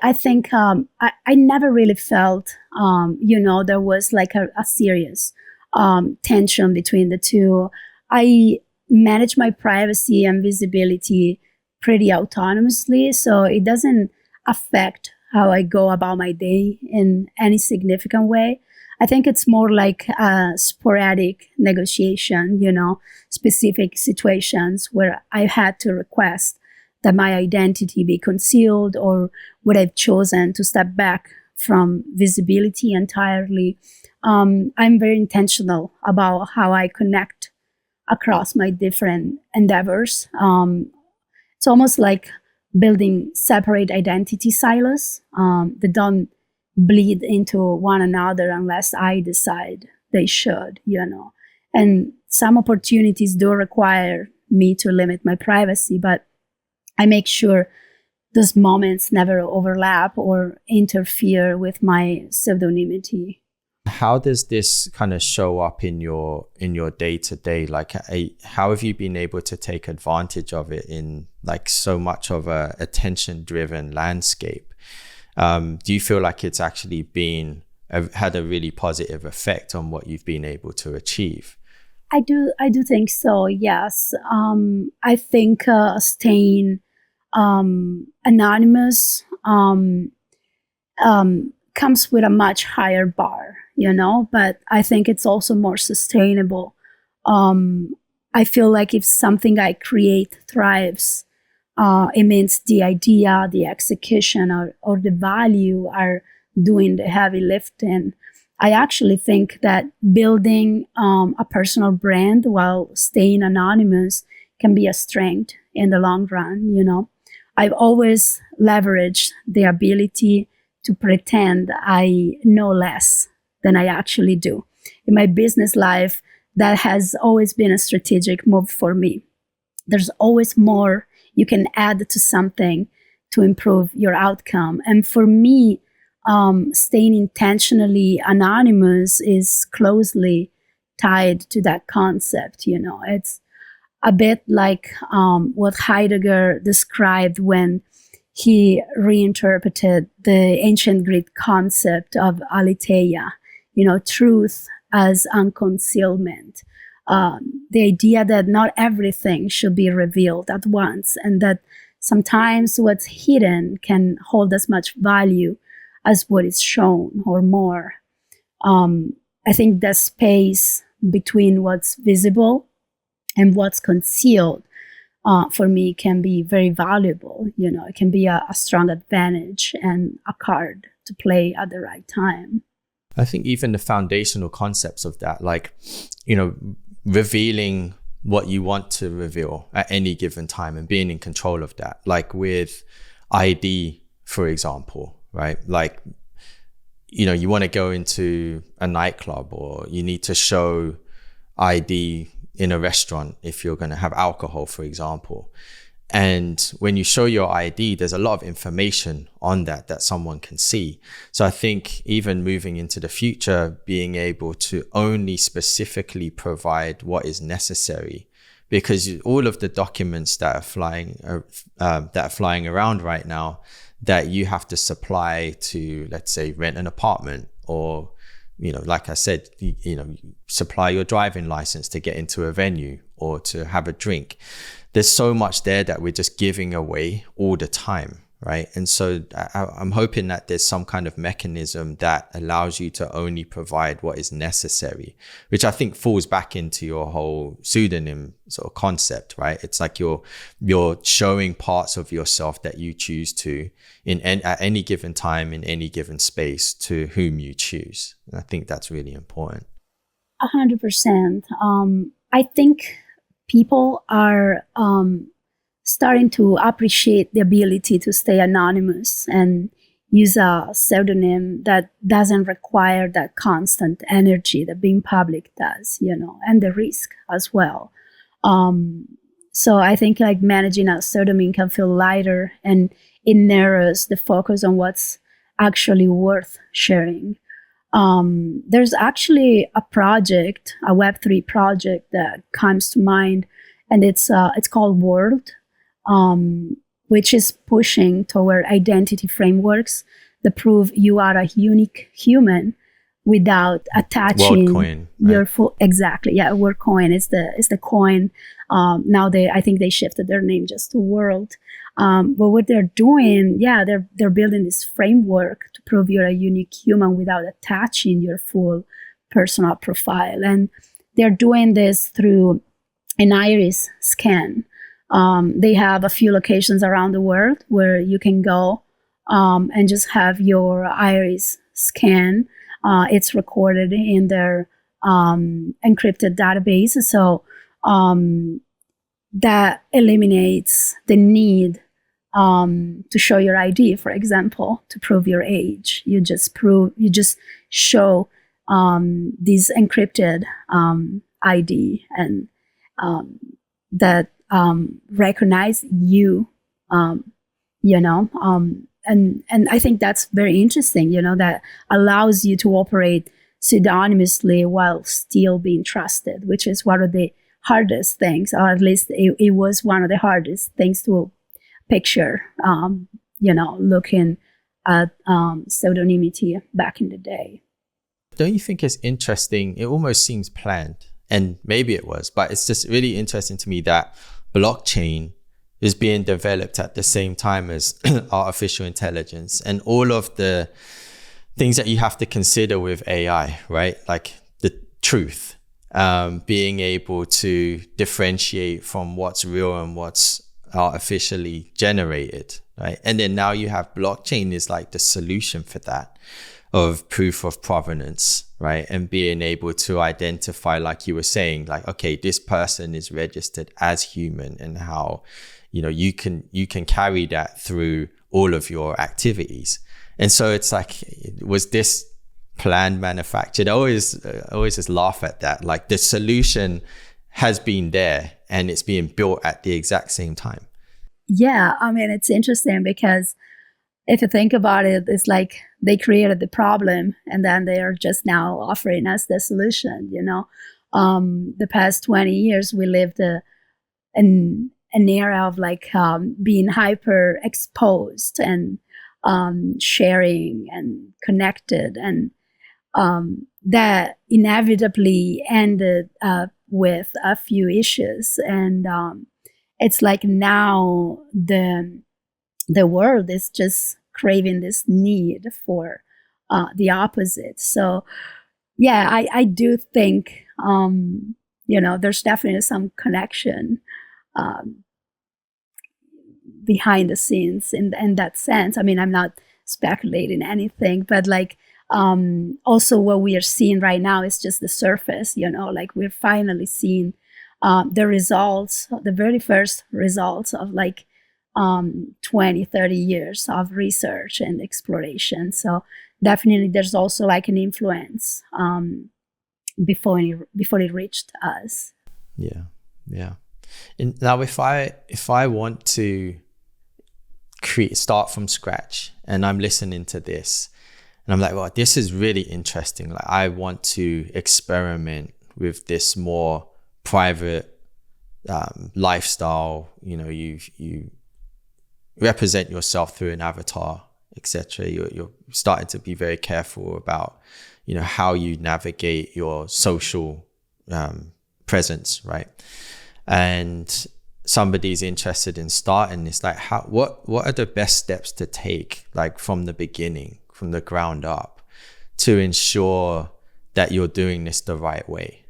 I think I never really felt, there was like a serious tension between the two. I manage my privacy and visibility pretty autonomously, so it doesn't affect how I go about my day in any significant way. I think it's more like a sporadic negotiation, specific situations where I had to request that my identity be concealed, or would I've chosen to step back from visibility entirely. I'm very intentional about how I connect across my different endeavors. It's almost like building separate identity silos that don't bleed into one another unless I decide they should, And some opportunities do require me to limit my privacy, but I make sure those moments never overlap or interfere with my pseudonymity. How does this kind of show up in your day-to-day? Like, how have you been able to take advantage of it in like so much of a attention-driven landscape? Do you feel like it's actually had a really positive effect on what you've been able to achieve? I do think so. Yes. I think staying anonymous comes with a much higher bar, but I think it's also more sustainable. I feel like if something I create thrives, it means the idea, the execution, or the value are doing the heavy lifting. I actually think that building a personal brand while staying anonymous can be a strength in the long run. I've always leveraged the ability to pretend I know less than I actually do. In my business life, that has always been a strategic move for me. There's always more you can add to something to improve your outcome. And for me, staying intentionally anonymous is closely tied to that concept. It's a bit like what Heidegger described when he reinterpreted the ancient Greek concept of aletheia, truth as unconcealment. The idea that not everything should be revealed at once, and that sometimes what's hidden can hold as much value as what is shown or more. I think the space between what's visible and what's concealed for me can be very valuable. It can be a strong advantage and a card to play at the right time. I think even the foundational concepts of that, like, revealing what you want to reveal at any given time and being in control of that, like with ID, for example, right? Like, you want to go into a nightclub, or you need to show ID in a restaurant if you're going to have alcohol, for example. And when you show your ID, there's a lot of information on that someone can see. So I think even moving into the future, being able to only specifically provide what is necessary, because all of the documents that are flying around right now that you have to supply to, let's say, rent an apartment, or like I said, supply your driving license to get into a venue or to have a drink. There's so much there that we're just giving away all the time, right? And so I'm hoping that there's some kind of mechanism that allows you to only provide what is necessary, which I think falls back into your whole pseudonym sort of concept, right? It's like you're showing parts of yourself that you choose to at any given time, in any given space, to whom you choose. And I think that's really important. 100%. I think people are starting to appreciate the ability to stay anonymous and use a pseudonym that doesn't require that constant energy that being public does, and the risk as well. So I think like managing a pseudonym can feel lighter, and it narrows the focus on what's actually worth sharing. There's actually a project, a Web3 project that comes to mind, and it's called World, which is pushing toward identity frameworks that prove you are a unique human without attaching WorldCoin, your right? full. Exactly, yeah. WorldCoin is the coin. Now I think they shifted their name just to World. But what they're doing, they're building this framework to prove you're a unique human without attaching your full personal profile, and they're doing this through an iris scan. They have a few locations around the world where you can go and just have your iris scan. It's recorded in their encrypted database. So that eliminates the need to show your ID, for example, to prove your age. You just show this encrypted ID, and that recognize you, and I think that's very interesting, that allows you to operate pseudonymously while still being trusted, which is one of the hardest things, or at least it was one of the hardest things to picture, looking at pseudonymity back in the day. Don't you think it's interesting? It almost seems planned, and maybe it was, but it's just really interesting to me that blockchain is being developed at the same time as artificial intelligence and all of the things that you have to consider with AI, right? Like the truth, being able to differentiate from what's real and what's artificially generated, right? And then now you have blockchain is like the solution for that, of proof of provenance, right? And being able to identify, like you were saying, like, okay, this person is registered as human, and how, you can carry that through all of your activities. And so it's like, was this planned, manufactured? I always just laugh at that. Like the solution has been there and it's being built at the exact same time. Yeah, I mean, it's interesting because if you think about it, it's like they created the problem and then they are just now offering us the solution. The past 20 years, we lived in an era of like being hyper exposed and sharing and connected, and that inevitably ended up with a few issues. And it's like now the world is just craving this need for the opposite. So yeah, I do think there's definitely some connection behind the scenes in that sense. I mean, I'm not speculating anything, but like also what we are seeing right now is just the surface. Like we're finally seeing the results, the very first results of like 20, 30 years of research and exploration. So definitely there's also like an influence before it reached us. Yeah. And now if I want to start from scratch and I'm listening to this and I'm like, well, this is really interesting. Like I want to experiment with this more private lifestyle. You represent yourself through an avatar, etc. You're starting to be very careful about, how you navigate your social presence, right? And somebody's interested in starting this, like what are the best steps to take, like from the beginning, from the ground up, to ensure that you're doing this the right way?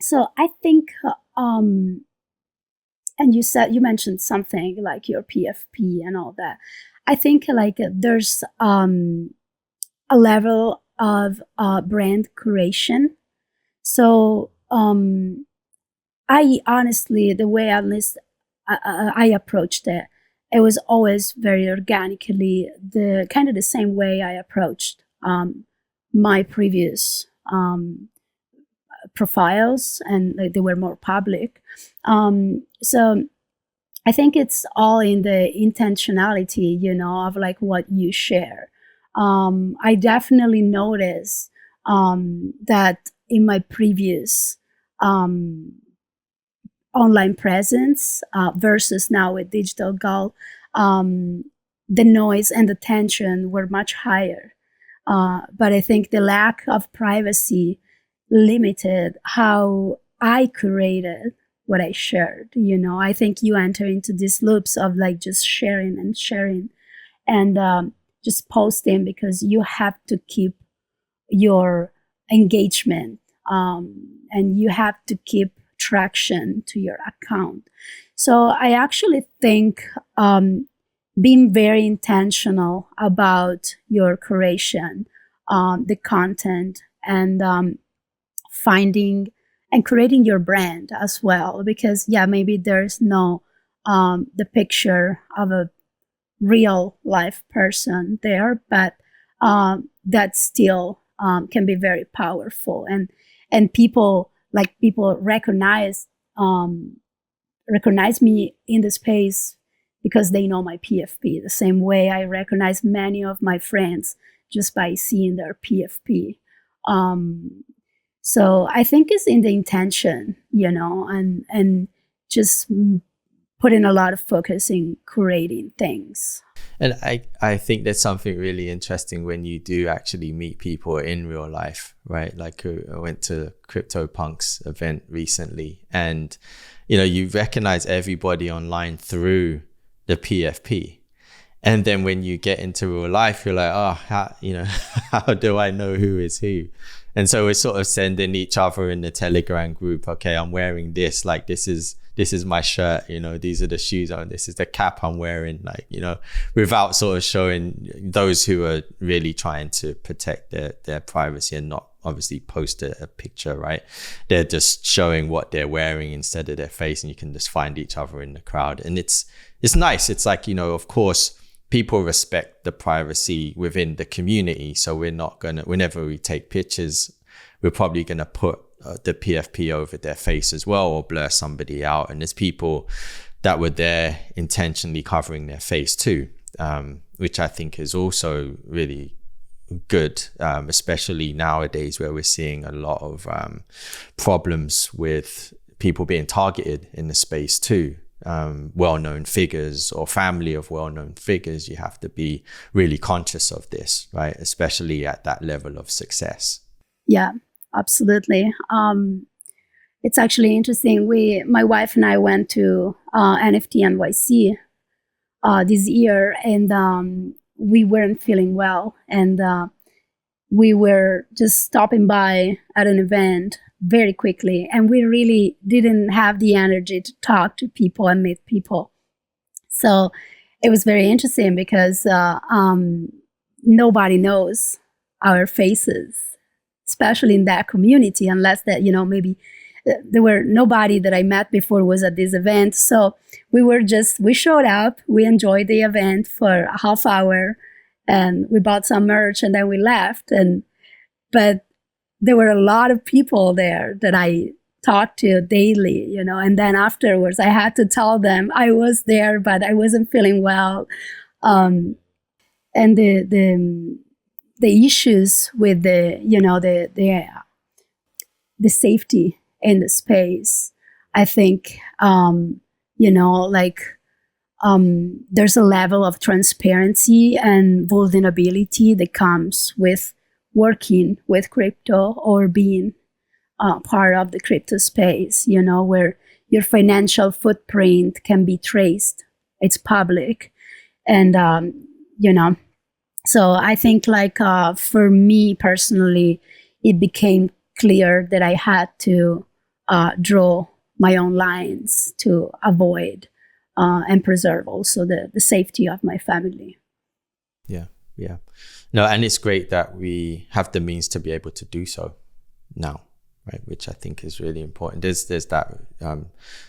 So I think and you mentioned something like your PFP and all that. I think like there's a level of brand curation. So I honestly, the way at least I approached it, it was always very organically the kind of the same way I approached my previous profiles, and like, they were more public. So I think it's all in the intentionality, of like what you share. I definitely notice that in my previous online presence versus now with Digitalgal, the noise and the tension were much higher. But I think the lack of privacy limited how I curated what I shared. I think you enter into these loops of like just sharing and sharing and just posting because you have to keep your engagement and you have to keep traction to your account. So I actually think being very intentional about your curation, the content, and finding and creating your brand as well. Because maybe there's no the picture of a real life person there, but that still can be very powerful, and people recognize me in the space because they know my PFP, the same way I recognize many of my friends just by seeing their PFP. So I think it's in the intention, and just putting a lot of focus in curating things. And I think there's something really interesting when you do actually meet people in real life, right? Like I went to CryptoPunks event recently, and you recognize everybody online through the PFP. And then when you get into real life, you're like, oh, how do I know who is who? And so we're sort of sending each other in the Telegram group, okay, I'm wearing this, like this is my shirt, these are the shoes on, this is the cap I'm wearing, like, without sort of showing those who are really trying to protect their privacy and not obviously post a picture, right? They're just showing what they're wearing instead of their face, and you can just find each other in the crowd. And it's nice. It's like, of course, people respect the privacy within the community. So whenever we take pictures, we're probably going to put the PFP over their face as well, or blur somebody out. And there's people that were there intentionally covering their face too, which I think is also really good, especially nowadays where we're seeing a lot of problems with people being targeted in the space too. Well-known figures or family of well-known figures, you have to be really conscious of this, right? Especially at that level of success. Yeah, absolutely. It's actually interesting. My wife and I went to NFT NYC this year, and we weren't feeling well, and we were just stopping by at an event very quickly, and we really didn't have the energy to talk to people and meet people. So it was very interesting because nobody knows our faces, especially in that community, unless that, maybe there were nobody that I met before was at this event. So we showed up, we enjoyed the event for a half hour, and we bought some merch, and then we left. But there were a lot of people there that I talked to daily, and then afterwards I had to tell them I was there, but I wasn't feeling well. And the issues with the safety in the space, I think, there's a level of transparency and vulnerability that comes with working with crypto or being part of the crypto space, where your financial footprint can be traced. It's public. And, so I think for me personally, it became clear that I had to draw my own lines to avoid and preserve also the safety of my family. Yeah. No, and it's great that we have the means to be able to do so now, right? Which I think is really important. There's that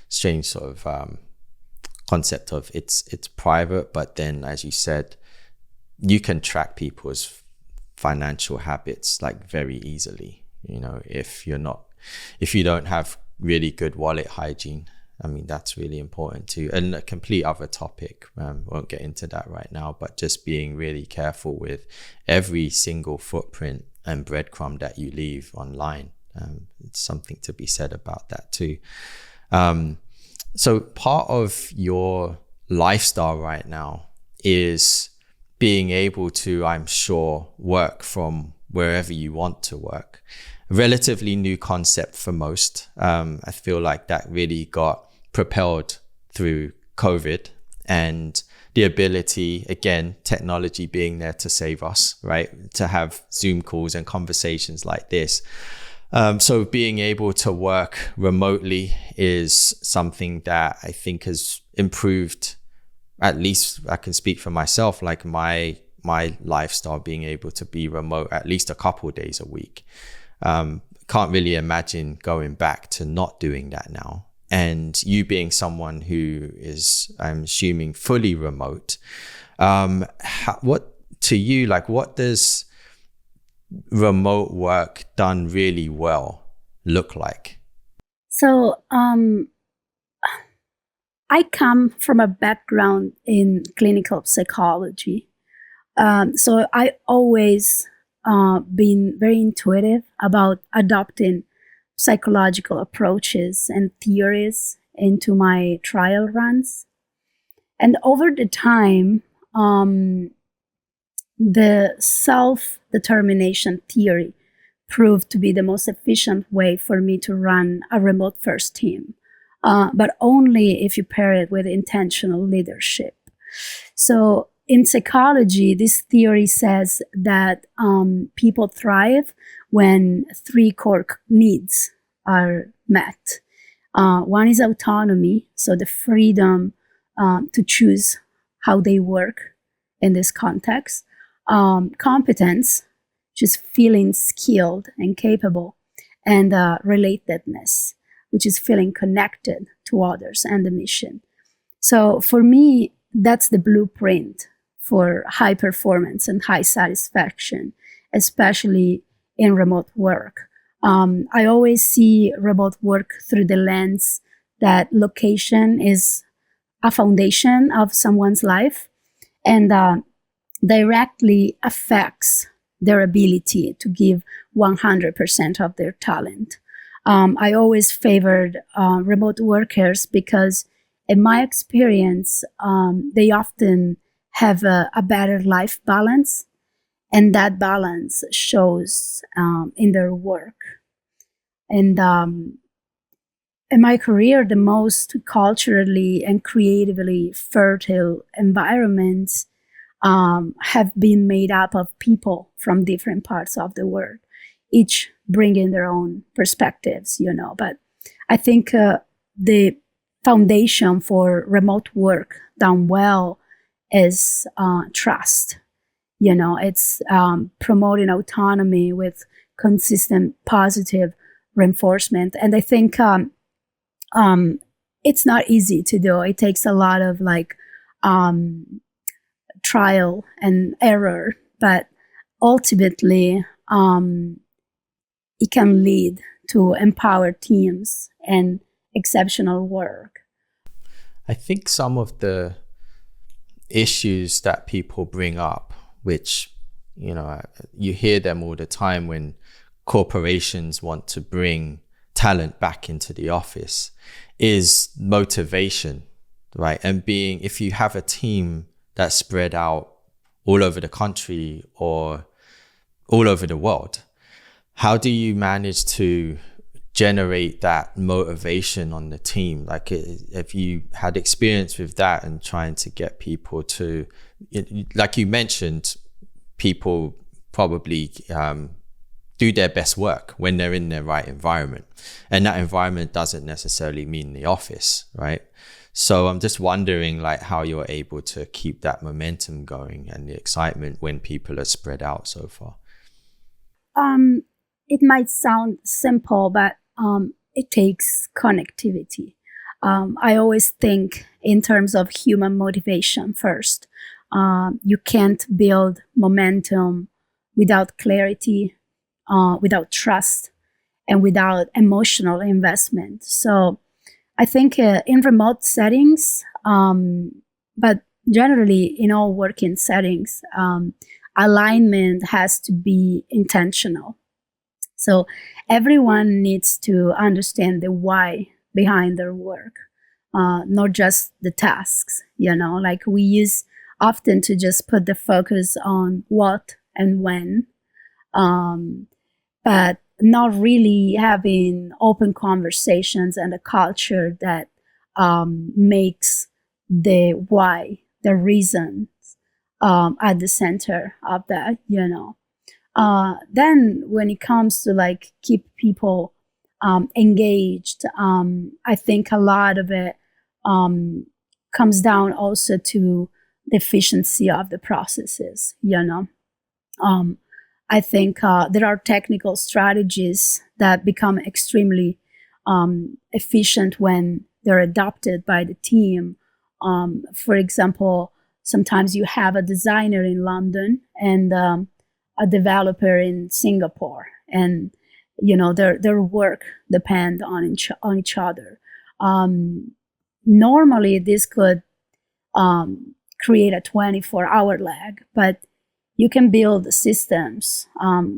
strange sort of concept of it's private, but then, as you said, you can track people's financial habits like very easily. You know, if you don't have really good wallet hygiene, I mean, that's really important too. And a complete other topic, won't get into that right now, but just being really careful with every single footprint and breadcrumb that you leave online. It's something to be said about that too. So part of your lifestyle right now is being able to, I'm sure, work from wherever you want to work. A relatively new concept for most. I feel like that really got propelled through COVID and the ability, again, technology being there to save us, right? To have Zoom calls and conversations like this. So being able to work remotely is something that I think has improved. At least I can speak for myself, like my lifestyle, being able to be remote at least a couple of days a week. Can't really imagine going back to not doing that now. And you being someone who is, I'm assuming, fully remote, what to you, like, what does remote work done really well look like? So I come from a background in clinical psychology. So I always been very intuitive about adopting psychological approaches and theories into my trial runs. And over the time, the self-determination theory proved to be the most efficient way for me to run a remote first team, but only if you pair it with intentional leadership. So in psychology, this theory says that people thrive when three core needs are met. One is autonomy, so the freedom to choose how they work in this context. Competence, which is feeling skilled and capable. And relatedness, which is feeling connected to others and the mission. So for me, that's the blueprint for high performance and high satisfaction, especially in remote work. I always see remote work through the lens that location is a foundation of someone's life and directly affects their ability to give 100% of their talent. I always favored remote workers because, in my experience, they often have a better life balance, and that balance shows in their work. And in my career, the most culturally and creatively fertile environments have been made up of people from different parts of the world, each bringing their own perspectives, But I think the foundation for remote work done well is trust. It's promoting autonomy with consistent positive reinforcement. And I think it's not easy to do. It takes a lot of trial and error, but ultimately it can lead to empowered teams and exceptional work. I think some of the issues that people bring up, which, you hear them all the time when corporations want to bring talent back into the office, is motivation, right? And if you have a team that's spread out all over the country or all over the world, how do you manage to generate that motivation on the team? Like, if you had experience with that and trying to get people to, like you mentioned, people probably do their best work when they're in their right environment. And that environment doesn't necessarily mean the office, right? So I'm just wondering, how you're able to keep that momentum going and the excitement when people are spread out so far. it might sound simple, but it takes connectivity. I always think in terms of human motivation first. You can't build momentum without clarity, without trust, and without emotional investment. So I think in remote settings, but generally in all working settings, alignment has to be intentional. So everyone needs to understand the why behind their work, not just the tasks. Like we use often to just put the focus on what and when, but not really having open conversations and a culture that makes the why, the reasons, at the center of that. Then when it comes to like keep people engaged, I think a lot of it comes down also to the efficiency of the processes. I think there are technical strategies that become extremely efficient when they're adopted by the team. For example, sometimes you have a designer in London and a developer in Singapore, and their work depend on each other. Normally, this could create a 24-hour lag, but you can build systems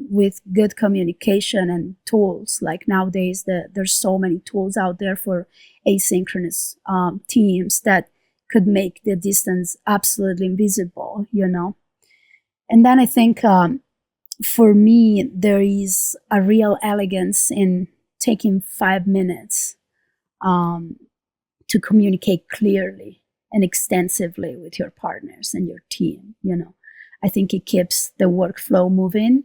with good communication and tools. Like nowadays, there's so many tools out there for asynchronous teams that could make the distance absolutely invisible, And then I think for me, there is a real elegance in taking 5 minutes to communicate clearly and extensively with your partners and your team, I think it keeps the workflow moving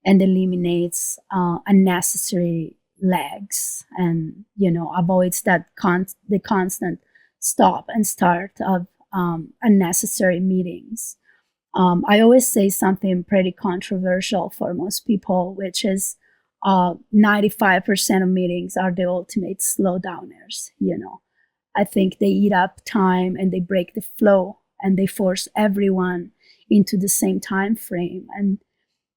and eliminates unnecessary lags and, avoids that the constant stop and start of unnecessary meetings. I always say something pretty controversial for most people, which is 95% of meetings are the ultimate slowdowners. I think they eat up time and they break the flow and they force everyone into the same time frame. And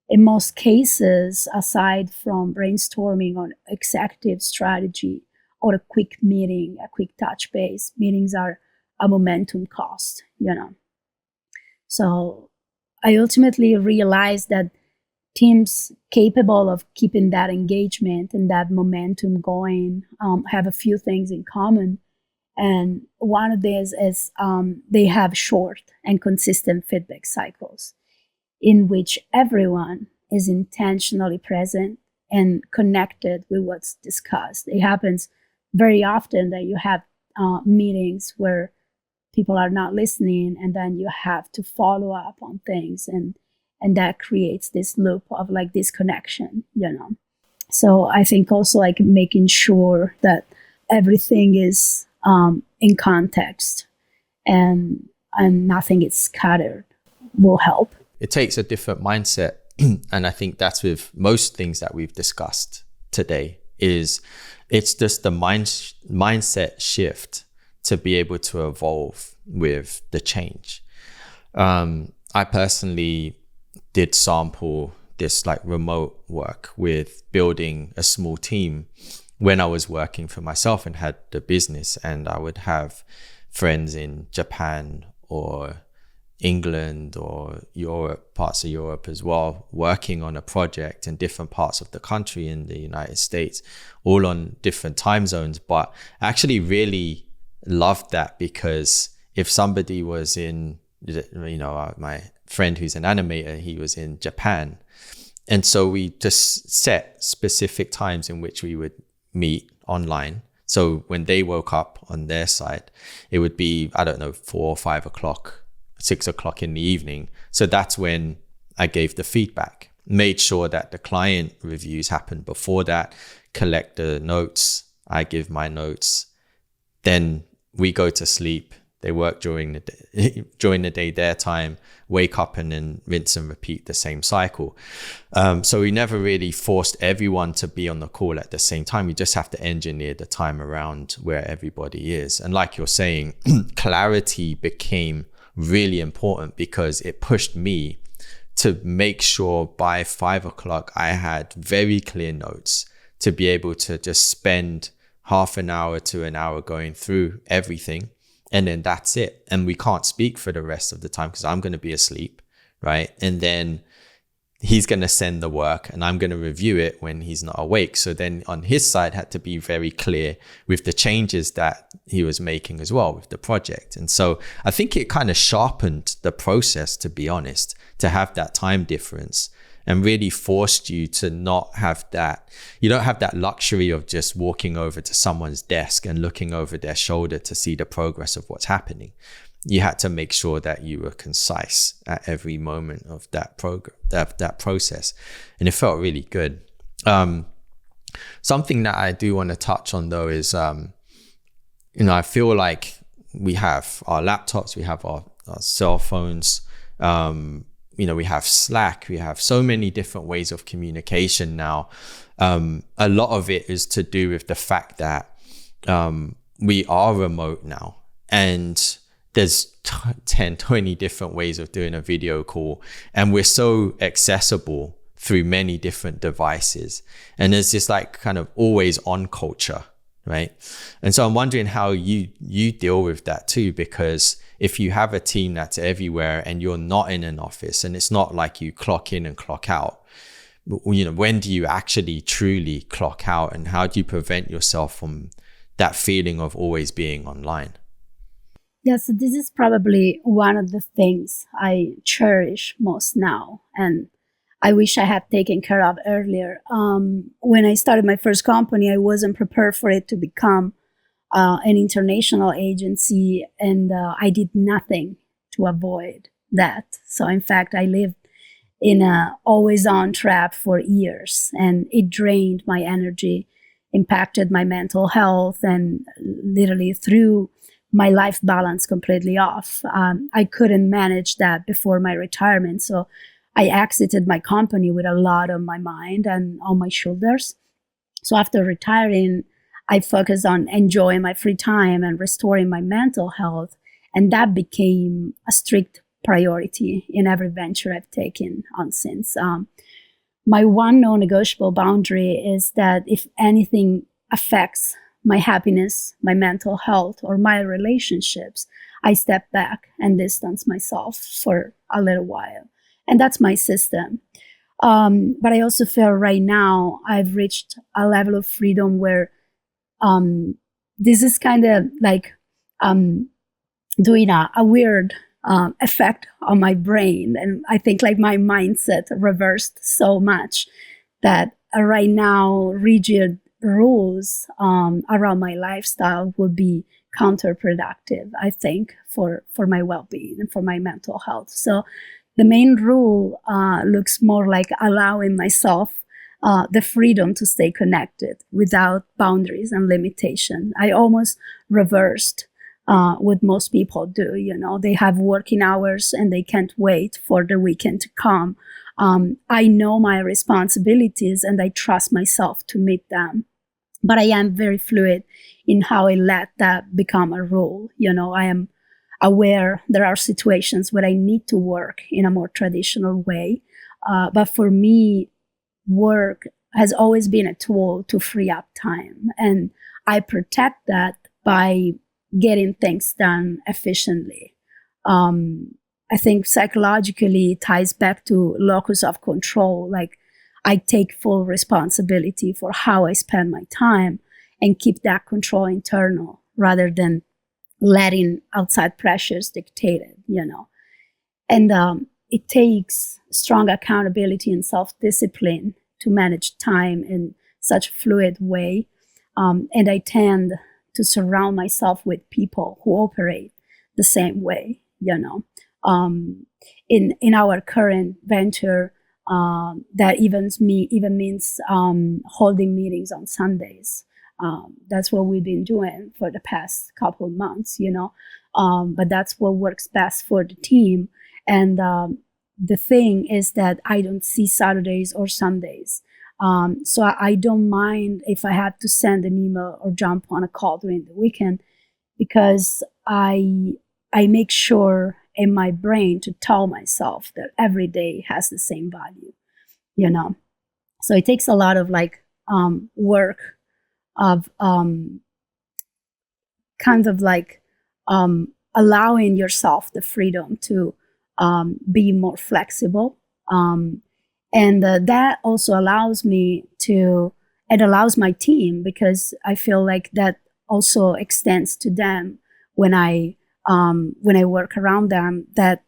in most cases, aside from brainstorming on executive strategy or a quick meeting, a quick touch base, meetings are a momentum cost, So I ultimately realized that teams capable of keeping that engagement and that momentum going have a few things in common. And one of these is they have short and consistent feedback cycles in which everyone is intentionally present and connected with what's discussed. It happens very often that you have meetings where people are not listening, and then you have to follow up on things, and that creates this loop of like disconnection, So I think also like making sure that everything is in context and nothing is scattered will help. It takes a different mindset. And I think that's with most things that we've discussed today is it's just the mindset shift to be able to evolve with the change. I personally did sample this like remote work with building a small team when I was working for myself and had the business, and I would have friends in Japan or England or Europe, parts of Europe as well, working on a project in different parts of the country in the United States, all on different time zones. But I actually really loved that, because if somebody was in, my friend who's an animator, he was in Japan. And so we just set specific times in which we would meet online. So when they woke up on their side, it would be, 4 or 5 o'clock, 6 o'clock in the evening. So that's when I gave the feedback, made sure that the client reviews happened before that, collect the notes, I give my notes, then we go to sleep. They work during the day, during the day their time, wake up and then rinse and repeat the same cycle. So we never really forced everyone to be on the call at the same time. You just have to engineer the time around where everybody is. And like you're saying, clarity became really important because it pushed me to make sure by 5 o'clock I had very clear notes to be able to just spend half an hour to an hour going through everything. And then that's it. And we can't speak for the rest of the time because I'm going to be asleep, right? And then he's going to send the work and I'm going to review it when he's not awake. So then on his side had to be very clear with the changes that he was making as well with the project. And so I think it kind of sharpened the process, to be honest, to have that time difference, and really forced you to not have that. You don't have that luxury of just walking over to someone's desk and looking over their shoulder to see the progress of what's happening. You had to make sure that you were concise at every moment of that program, that process. And it felt really good. Something that I do want to touch on though is, I feel like we have our laptops, we have our cell phones, we have Slack, we have so many different ways of communication now. A lot of it is to do with the fact that we are remote now, and there's 10, 20 different ways of doing a video call, and we're so accessible through many different devices. And there's this like kind of always on culture, right? And so I'm wondering how you deal with that too, because if you have a team that's everywhere and you're not in an office, and it's not like you clock in and clock out, when do you actually truly clock out, and how do you prevent yourself from that feeling of always being online? Yeah, so this is probably one of the things I cherish most now, and I wish I had taken care of earlier. When I started my first company, I wasn't prepared for it to become an international agency, and I did nothing to avoid that. So in fact, I lived in a always-on trap for years, and it drained my energy, impacted my mental health, and literally threw my life balance completely off. I couldn't manage that before my retirement, so I exited my company with a lot on my mind and on my shoulders. So after retiring, I focused on enjoying my free time and restoring my mental health, and that became a strict priority in every venture I've taken on since. My one non-negotiable boundary is that if anything affects my happiness, my mental health, or my relationships, I step back and distance myself for a little while. And that's my system. But I also feel right now I've reached a level of freedom where this is kind of like doing a weird effect on my brain. And I think like my mindset reversed so much that right now rigid rules around my lifestyle would be counterproductive, I think, for my well-being and for my mental health. So the main rule looks more like allowing myself the freedom to stay connected without boundaries and limitation. I almost reversed what most people do. They have working hours and they can't wait for the weekend to come. I know my responsibilities and I trust myself to meet them. But I am very fluid in how I let that become a rule. I am aware there are situations where I need to work in a more traditional way. But for me, work has always been a tool to free up time. And I protect that by getting things done efficiently. I think psychologically it ties back to locus of control. Like I take full responsibility for how I spend my time and keep that control internal rather than letting outside pressures dictate it, And it takes strong accountability and self-discipline to manage time in such a fluid way. And I tend to surround myself with people who operate the same way, In our current venture, that even means holding meetings on Sundays. That's what we've been doing for the past couple of months, but that's what works best for the team. And the thing is that I don't see Saturdays or Sundays. So I don't mind if I have to send an email or jump on a call during the weekend, because I make sure in my brain to tell myself that every day has the same value, you know. So it takes a lot of like work of kind of like allowing yourself the freedom to be more flexible. And that also allows me to, it allows my team, because I feel like that also extends to them when I work around them, that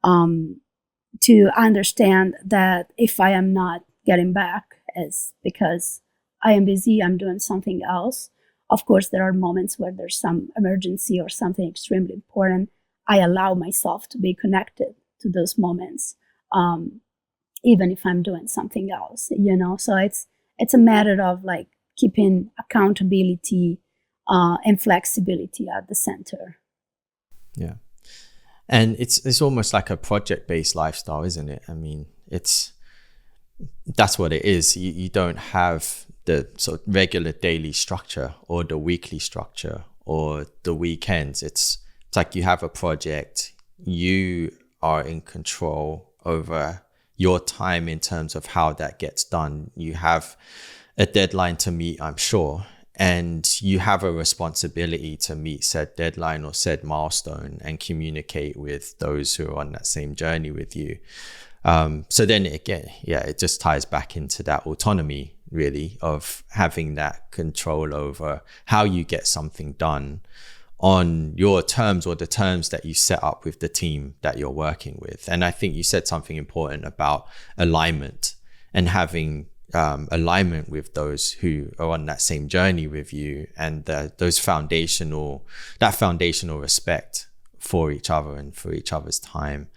to understand that if I am not getting back, it's because I am busy, I'm doing something else. Of course, there are moments where there's some emergency or something extremely important. I allow myself to be connected to those moments, even if I'm doing something else, you know. So it's a matter of like keeping accountability and flexibility at the center. Yeah. And it's almost like a project-based lifestyle, isn't it? I mean, that's what it is. You don't have the sort of regular daily structure or the weekly structure or the weekends. It's like you have a project, you are in control over your time in terms of how that gets done. You have a deadline to meet, I'm sure, and you have a responsibility to meet said deadline or said milestone and communicate with those who are on that same journey with you. So then again, it just ties back into that autonomy, really, of having that control over how you get something done on your terms or the terms that you set up with the team that you're working with. And I think you said something important about alignment and having alignment with those who are on that same journey with you, and that foundational respect for each other and for each other's time.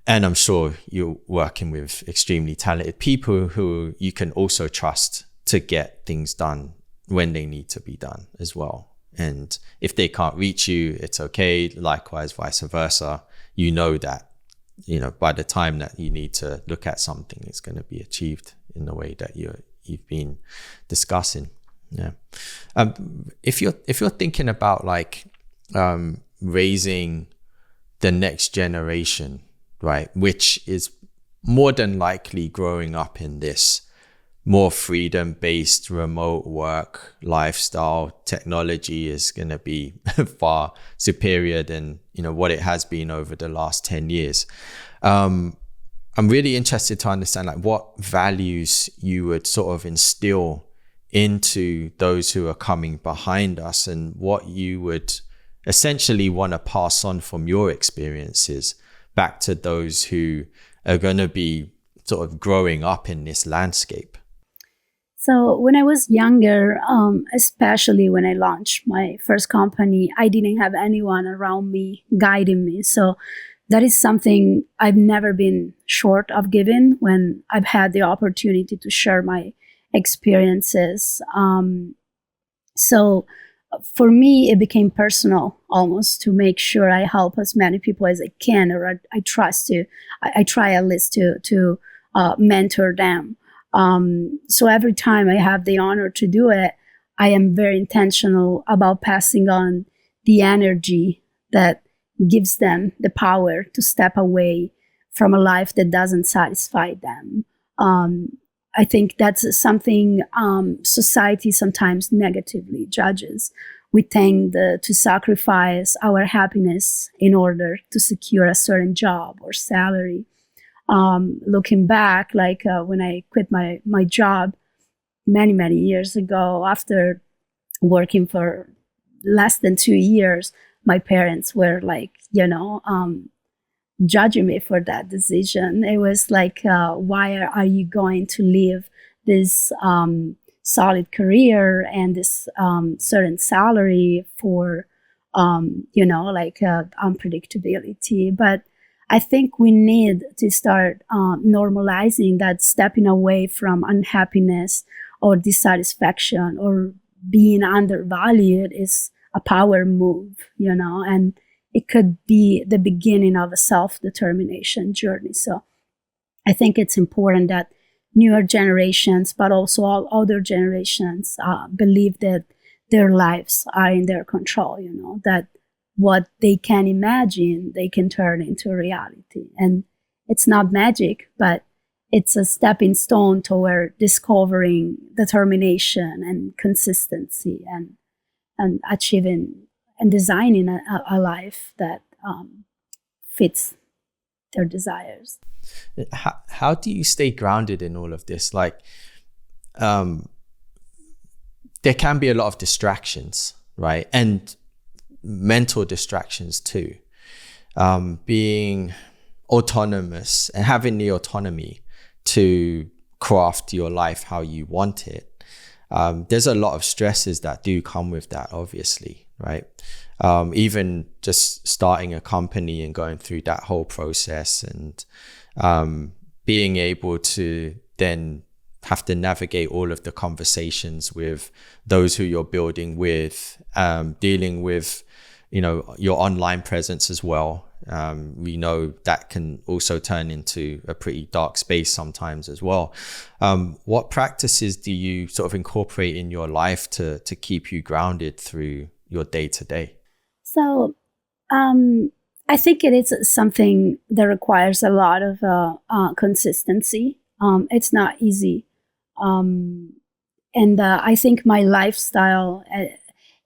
And I'm sure you're working with extremely talented people who you can also trust to get things done when they need to be done as well. And if they can't reach you, it's okay. Likewise, vice versa. You know that, by the time that you need to look at something, it's going to be achieved in the way that you've been discussing. Yeah. If you're thinking about like raising the next generation, right, which is more than likely growing up in this more freedom-based remote work lifestyle, technology is going to be far superior than what it has been over the last 10 years. I'm really interested to understand like what values you would sort of instill into those who are coming behind us, and what you would essentially want to pass on from your experiences back to those who are going to be sort of growing up in this landscape. So when I was younger, especially when I launched my first company, I didn't have anyone around me guiding me. So that is something I've never been short of giving when I've had the opportunity to share my experiences. So for me, it became personal almost to make sure I help as many people as I can, or I try at least to mentor them. So every time I have the honor to do it, I am very intentional about passing on the energy that gives them the power to step away from a life that doesn't satisfy them. I think that's something society sometimes negatively judges. We tend to sacrifice our happiness in order to secure a certain job or salary. Looking back, like when I quit my job many years ago, after working for less than 2 years, my parents were like, judging me for that decision. It was like, why are you going to leave this solid career and this certain salary for, unpredictability? But I think we need to start normalizing that stepping away from unhappiness or dissatisfaction or being undervalued is a power move, and it could be the beginning of a self-determination journey. So I think it's important that newer generations, but also all older generations, believe that their lives are in their control, that what they can imagine, they can turn into reality. And it's not magic, but it's a stepping stone toward discovering determination and consistency and achieving and designing a life that fits their desires. How do you stay grounded in all of this? Like, there can be a lot of distractions, right? And mental distractions too. Being autonomous and having the autonomy to craft your life how you want it. There's a lot of stresses that do come with that, obviously, right? Even just starting a company and going through that whole process, and being able to then have to navigate all of the conversations with those who you're building with, dealing with, your online presence as well. We know that can also turn into a pretty dark space sometimes as well. What practices do you sort of incorporate in your life to keep you grounded through your day to day? So I think it is something that requires a lot of consistency. It's not easy. And I think my lifestyle,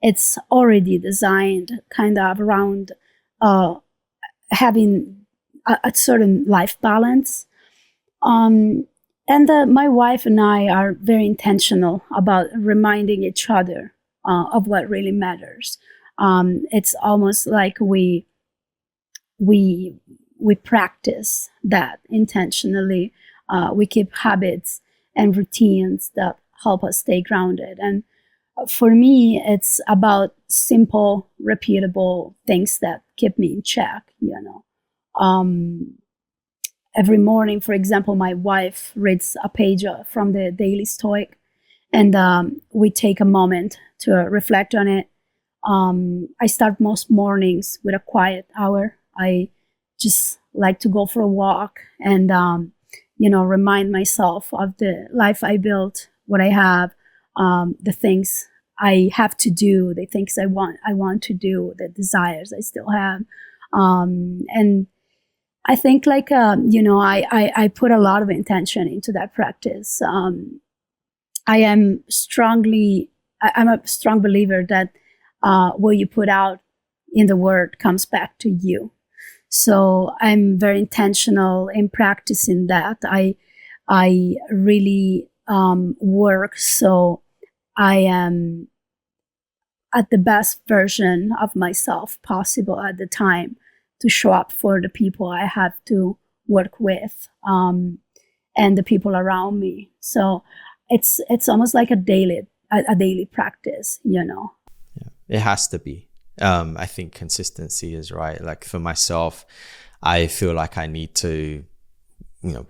it's already designed kind of around having a certain life balance. And my wife and I are very intentional about reminding each other of what really matters. It's almost like we practice that intentionally. We keep habits and routines that help us stay grounded. And for me, it's about simple, repeatable things that keep me in check, Every morning, for example, my wife reads a page from the Daily Stoic, and we take a moment to reflect on it. I start most mornings with a quiet hour. I just like to go for a walk and, remind myself of the life I built, what I have, the things I have to do, the things I want to do, the desires I still have. And I think I put a lot of intention into that practice. I'm a strong believer that what you put out in the world comes back to you. So I'm very intentional in practicing that. I really work so I am at the best version of myself possible at the time to show up for the people I have to work with and the people around me. So it's almost like a daily practice, Yeah, it has to be. I think consistency is right. Like for myself, I feel like I need to,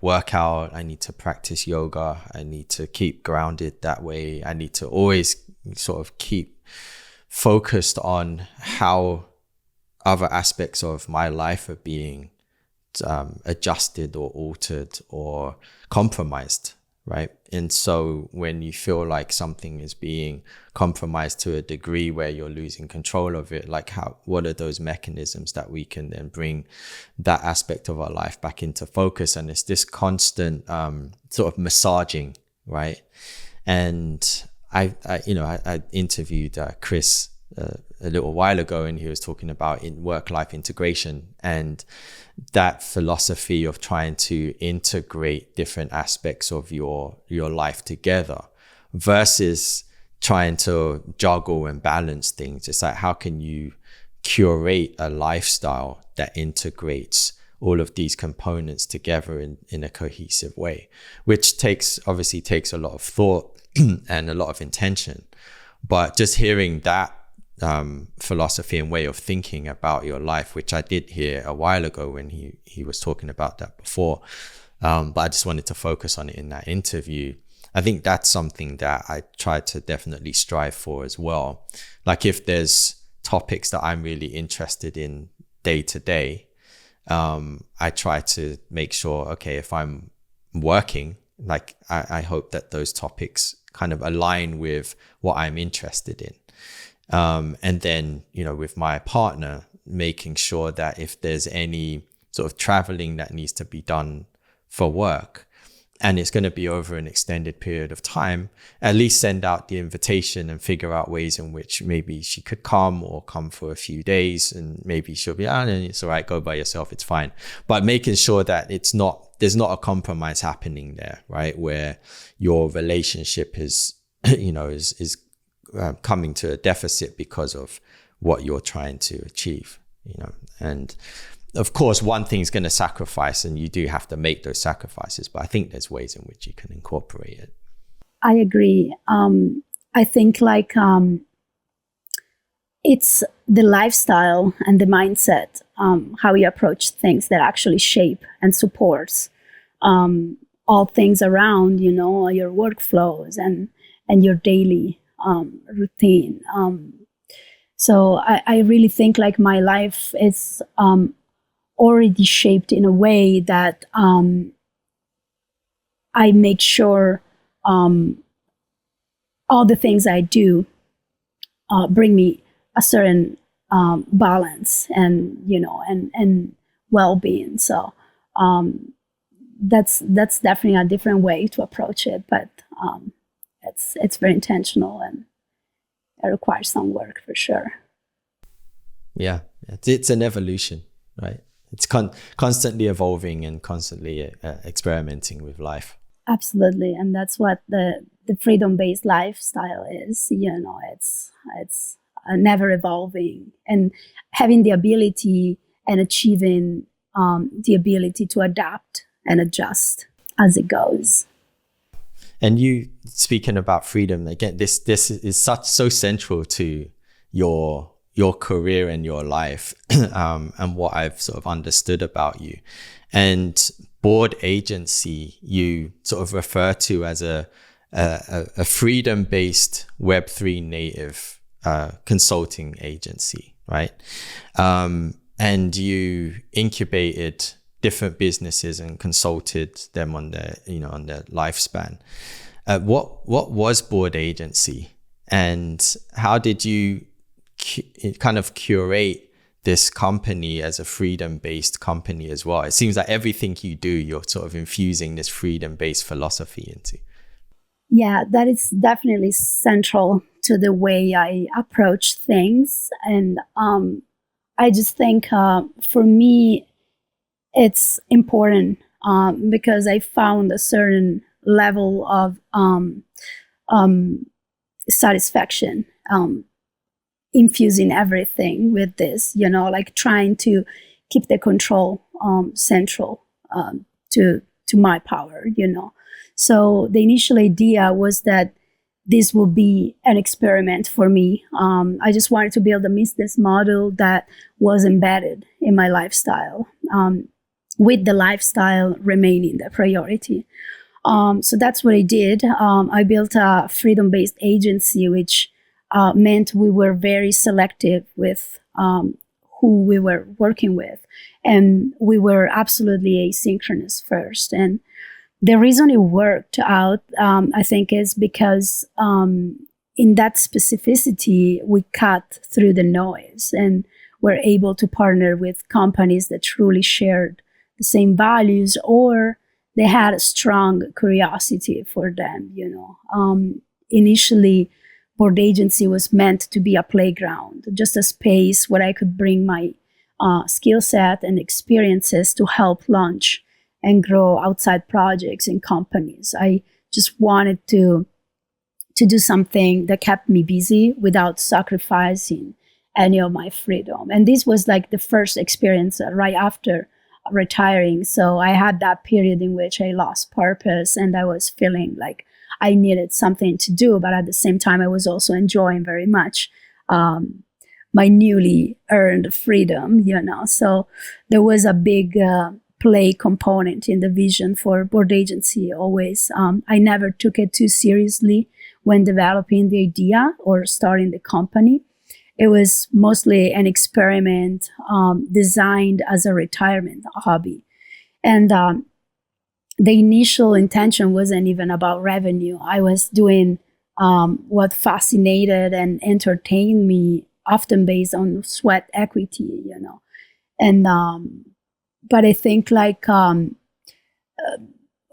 work out. I need to practice yoga. I need to keep grounded that way. I need to always sort of keep focused on how other aspects of my life are being adjusted or altered or compromised, right? And so when you feel like something is being compromised to a degree where you're losing control of it, what are those mechanisms that we can then bring that aspect of our life back into focus? And it's this constant sort of massaging, right? And I interviewed Chris a little while ago, and he was talking about work-life integration and that philosophy of trying to integrate different aspects of your life together versus trying to juggle and balance things. It's like, how can you curate a lifestyle that integrates all of these components together in a cohesive way, which obviously takes a lot of thought and a lot of intention. But just hearing that philosophy and way of thinking about your life, which I did hear a while ago when he was talking about that before, but I just wanted to focus on it in that interview. I think that's something that I try to definitely strive for as well. Like if there's topics that I'm really interested in day to day, I try to make sure, okay, if I'm working, like I hope that those topics kind of align with what I'm interested in. And then, with my partner, making sure that if there's any sort of traveling that needs to be done for work, and it's going to be over an extended period of time, at least send out the invitation and figure out ways in which maybe she could come or come for a few days, and maybe she'll be, it's all right, go by yourself, it's fine. But making sure that there's not a compromise happening there, right? Where your relationship is coming to a deficit because of what you're trying to achieve, and of course, one thing's going to sacrifice, and you do have to make those sacrifices. But I think there's ways in which you can incorporate it. I agree. I think it's the lifestyle and the mindset, how you approach things that actually shape and supports all things around, your workflows and your daily routine. So I really think like my life is already shaped in a way that I make sure all the things I do bring me a certain balance and and well-being. So that's definitely a different way to approach it, but it's very intentional and it requires some work for sure. Yeah, it's an evolution, right? It's constantly evolving and constantly experimenting with life. Absolutely, and that's what the freedom-based lifestyle is. It's never evolving, and having the ability and achieving the ability to adapt and adjust as it goes. And you speaking about freedom again, this is so central to your career and your life, and what I've sort of understood about you. And board agency, you sort of refer to as a freedom-based Web3 native consulting agency, right? And you incubated different businesses and consulted them on their lifespan. What was board agency, and how did you kind of curate this company as a freedom-based company as well? It seems like everything you do, you're sort of infusing this freedom-based philosophy into. Yeah, that is definitely central to the way I approach things. And I just think for me, it's important because I found a certain level of satisfaction infusing everything with this, like trying to keep the control central to my power, So the initial idea was that this will be an experiment for me. I just wanted to build a business model that was embedded in my lifestyle, with the lifestyle remaining the priority. So that's what I did. I built a freedom-based agency, which meant we were very selective with who we were working with. And we were absolutely asynchronous first. And the reason it worked out, I think, is because in that specificity, we cut through the noise and were able to partner with companies that truly shared the same values, or they had a strong curiosity for them, Initially, board agency was meant to be a playground, just a space where I could bring my skill set and experiences to help launch and grow outside projects and companies. I just wanted to do something that kept me busy without sacrificing any of my freedom. And this was like the first experience right after retiring. So I had that period in which I lost purpose and I was feeling like I needed something to do, but at the same time, I was also enjoying very much my newly earned freedom, So there was a big play component in the vision for board agency always. I never took it too seriously when developing the idea or starting the company. it was mostly an experiment designed as a retirement hobby. And the initial intention wasn't even about revenue. I was doing what fascinated and entertained me, often based on sweat equity, And but I think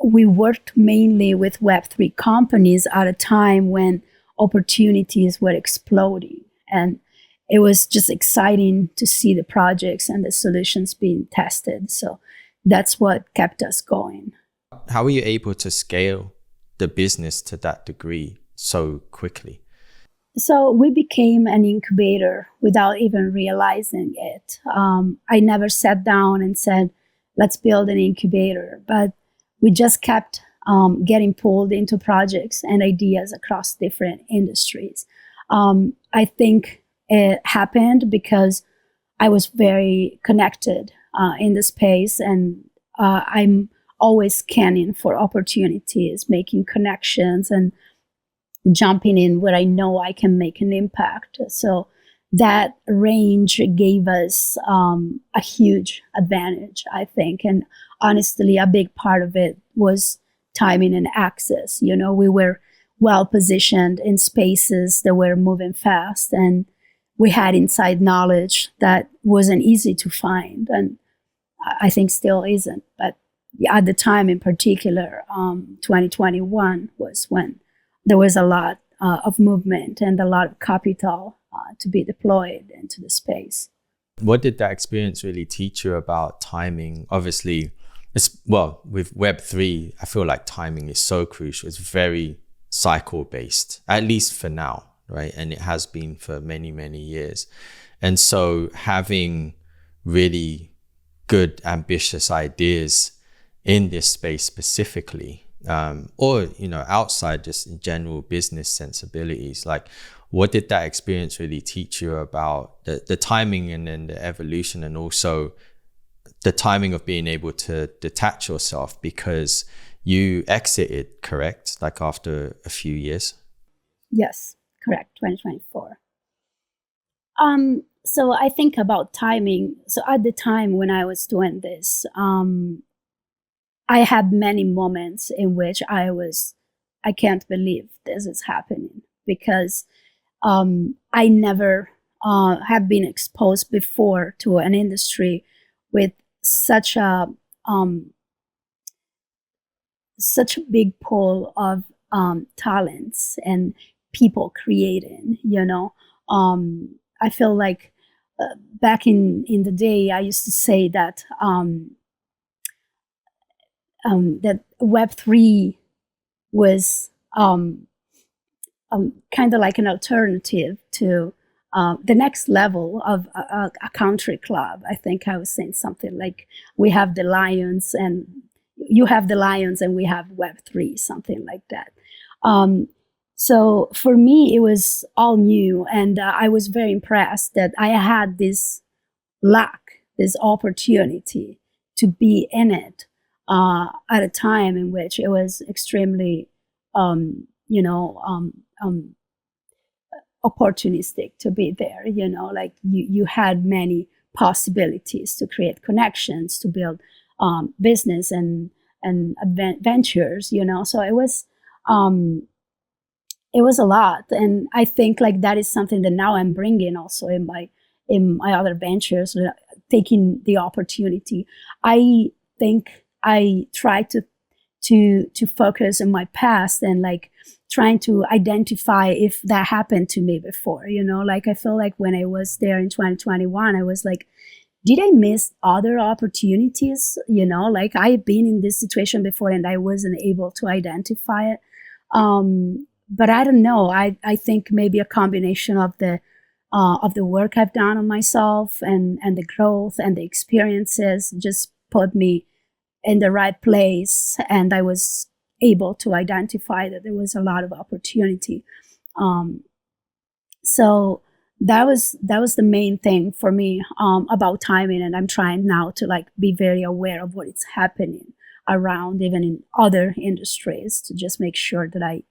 we worked mainly with Web3 companies at a time when opportunities were exploding. And it was just exciting to see the projects and the solutions being tested. So that's what kept us going. How were you able to scale the business to that degree so quickly? So we became an incubator without even realizing it. I never sat down and said, let's build an incubator, but we just kept getting pulled into projects and ideas across different industries. I think it happened because I was very connected in the space, and I'm always scanning for opportunities, making connections, and jumping in where I know I can make an impact. So that range gave us a huge advantage, I think. And honestly, a big part of it was timing and access. We were well positioned in spaces that were moving fast, and we had inside knowledge that wasn't easy to find, and I think still isn't. But at the time in particular, 2021 was when there was a lot of movement and a lot of capital to be deployed into the space. What did that experience really teach you about timing? Obviously, with Web3, I feel like timing is so crucial. It's very cycle-based, at least for now, right? And it has been for many, many years. And so having really good, ambitious ideas in this space specifically, or outside just in general business sensibilities, like what did that experience really teach you about the timing and then the evolution, and also the timing of being able to detach yourself because you exited, correct? Like after a few years? Yes, correct, 2024. So I think about timing. So at the time when I was doing this, I had many moments in which I can't believe this is happening, because I never have been exposed before to an industry with such a big pool of talents and people creating. I feel like back in the day, I used to say that that Web3 was kind of like an alternative to the next level of a country club. I think I was saying something like, we have the Lions and you have the Lions and we have Web3, something like that. So for me, it was all new, and I was very impressed that I had this luck, this opportunity to be in it at a time in which it was extremely, opportunistic to be there. Like you had many possibilities to create connections, to build business and ventures. So it was a lot, and I think like that is something that now I'm bringing also in my other ventures, taking the opportunity. I think I try to focus on my past and like trying to identify if that happened to me before. Like I feel like when I was there in 2021, I was like, did I miss other opportunities? Like I've been in this situation before and I wasn't able to identify it. But I don't know. I think maybe a combination of the work I've done on myself and the growth and the experiences just put me in the right place, and I was able to identify that there was a lot of opportunity. So that was the main thing for me about timing, and I'm trying now to like be very aware of what is happening around, even in other industries, to just make sure that I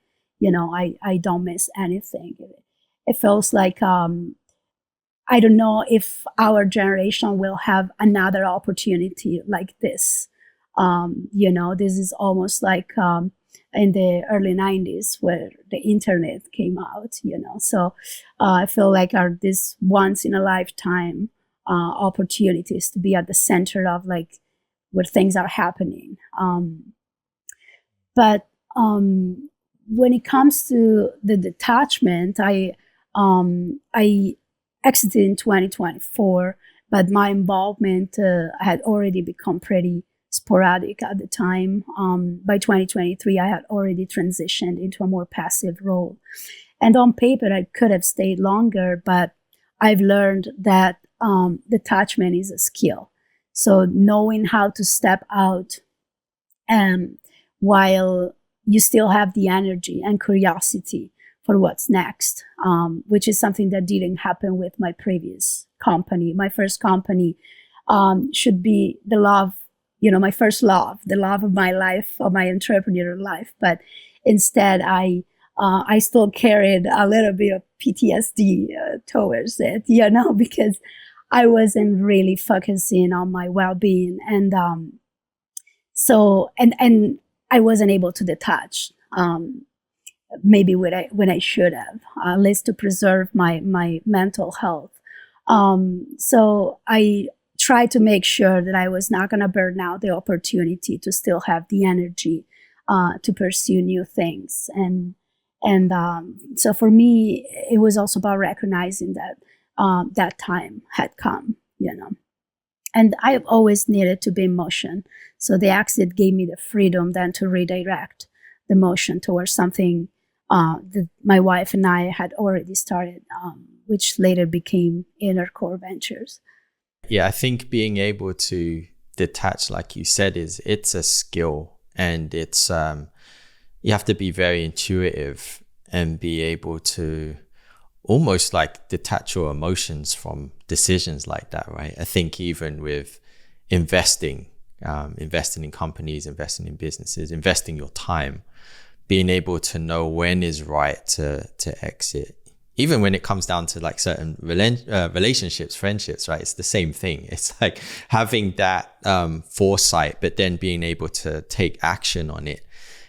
don't miss anything. It feels like I don't know if our generation will have another opportunity like this. This is almost like in the early 90s where the internet came out, So I feel like are these once in a lifetime opportunities to be at the center of like where things are happening. But when it comes to the detachment, I exited in 2024, but my involvement had already become pretty sporadic at the time. By 2023, I had already transitioned into a more passive role. And on paper, I could have stayed longer, but I've learned that detachment is a skill. So knowing how to step out while you still have the energy and curiosity for what's next, which is something that didn't happen with my previous company. My first company should be the love, my first love, the love of my life, of my entrepreneurial life. But instead, I still carried a little bit of PTSD towards it, because I wasn't really focusing on my well-being. And and I wasn't able to detach. Maybe when I should have, at least to preserve my mental health. So I tried to make sure that I was not going to burn out the opportunity to still have the energy to pursue new things. And so for me, it was also about recognizing that that time had come, And I've always needed to be in motion. So the exit gave me the freedom then to redirect the motion towards something that my wife and I had already started, which later became Inner Core Ventures. Yeah, I think being able to detach, like you said, it's a skill, and it's you have to be very intuitive and be able to almost like detach your emotions from decisions like that, right? I think even with investing in companies, investing in businesses, investing your time, being able to know when is right to exit, even when it comes down to like certain relationships, friendships, right? It's the same thing. It's like having that foresight, but then being able to take action on it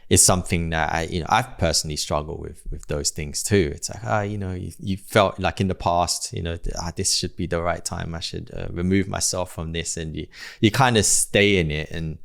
is something that I've personally struggled with those things too. It's like, you felt like in the past, this should be the right time. I should remove myself from this, and you kind of stay in it. And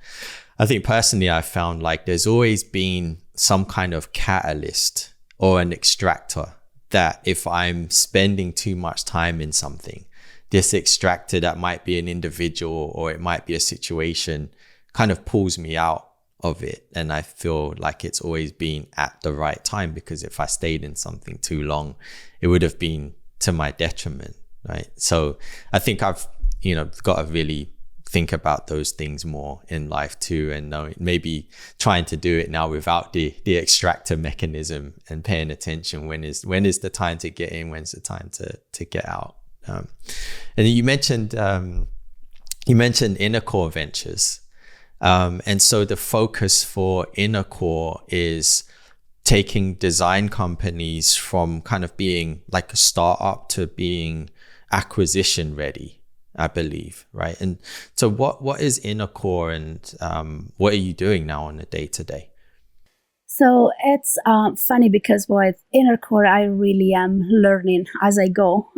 I think personally, I found like there's always been some kind of catalyst or an extractor that if I'm spending too much time in something, this extractor that might be an individual or it might be a situation kind of pulls me out of it. And I feel like it's always been at the right time, because if I stayed in something too long, it would have been to my detriment, right? So I think I've, got to really think about those things more in life too, and maybe trying to do it now without the extractor mechanism, and paying attention when is the time to get in, when's the time to get out. And you mentioned Inner Core Ventures, and so the focus for Inner Core is taking design companies from kind of being like a startup to being acquisition ready, I believe, right? And so what is Inner Core, and what are you doing now on a day-to-day? So it's funny because with Inner Core, I really am learning as I go,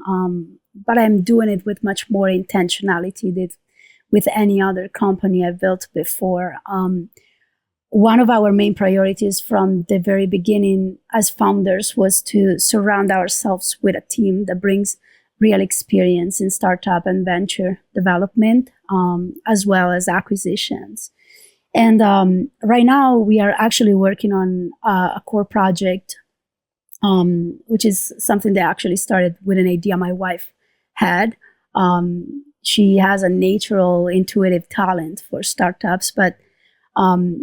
but I'm doing it with much more intentionality than with any other company I've built before. One of our main priorities from the very beginning as founders was to surround ourselves with a team that brings real experience in startup and venture development, as well as acquisitions. And right now we are actually working on a core project, which is something that actually started with an idea my wife had. She has a natural intuitive talent for startups, but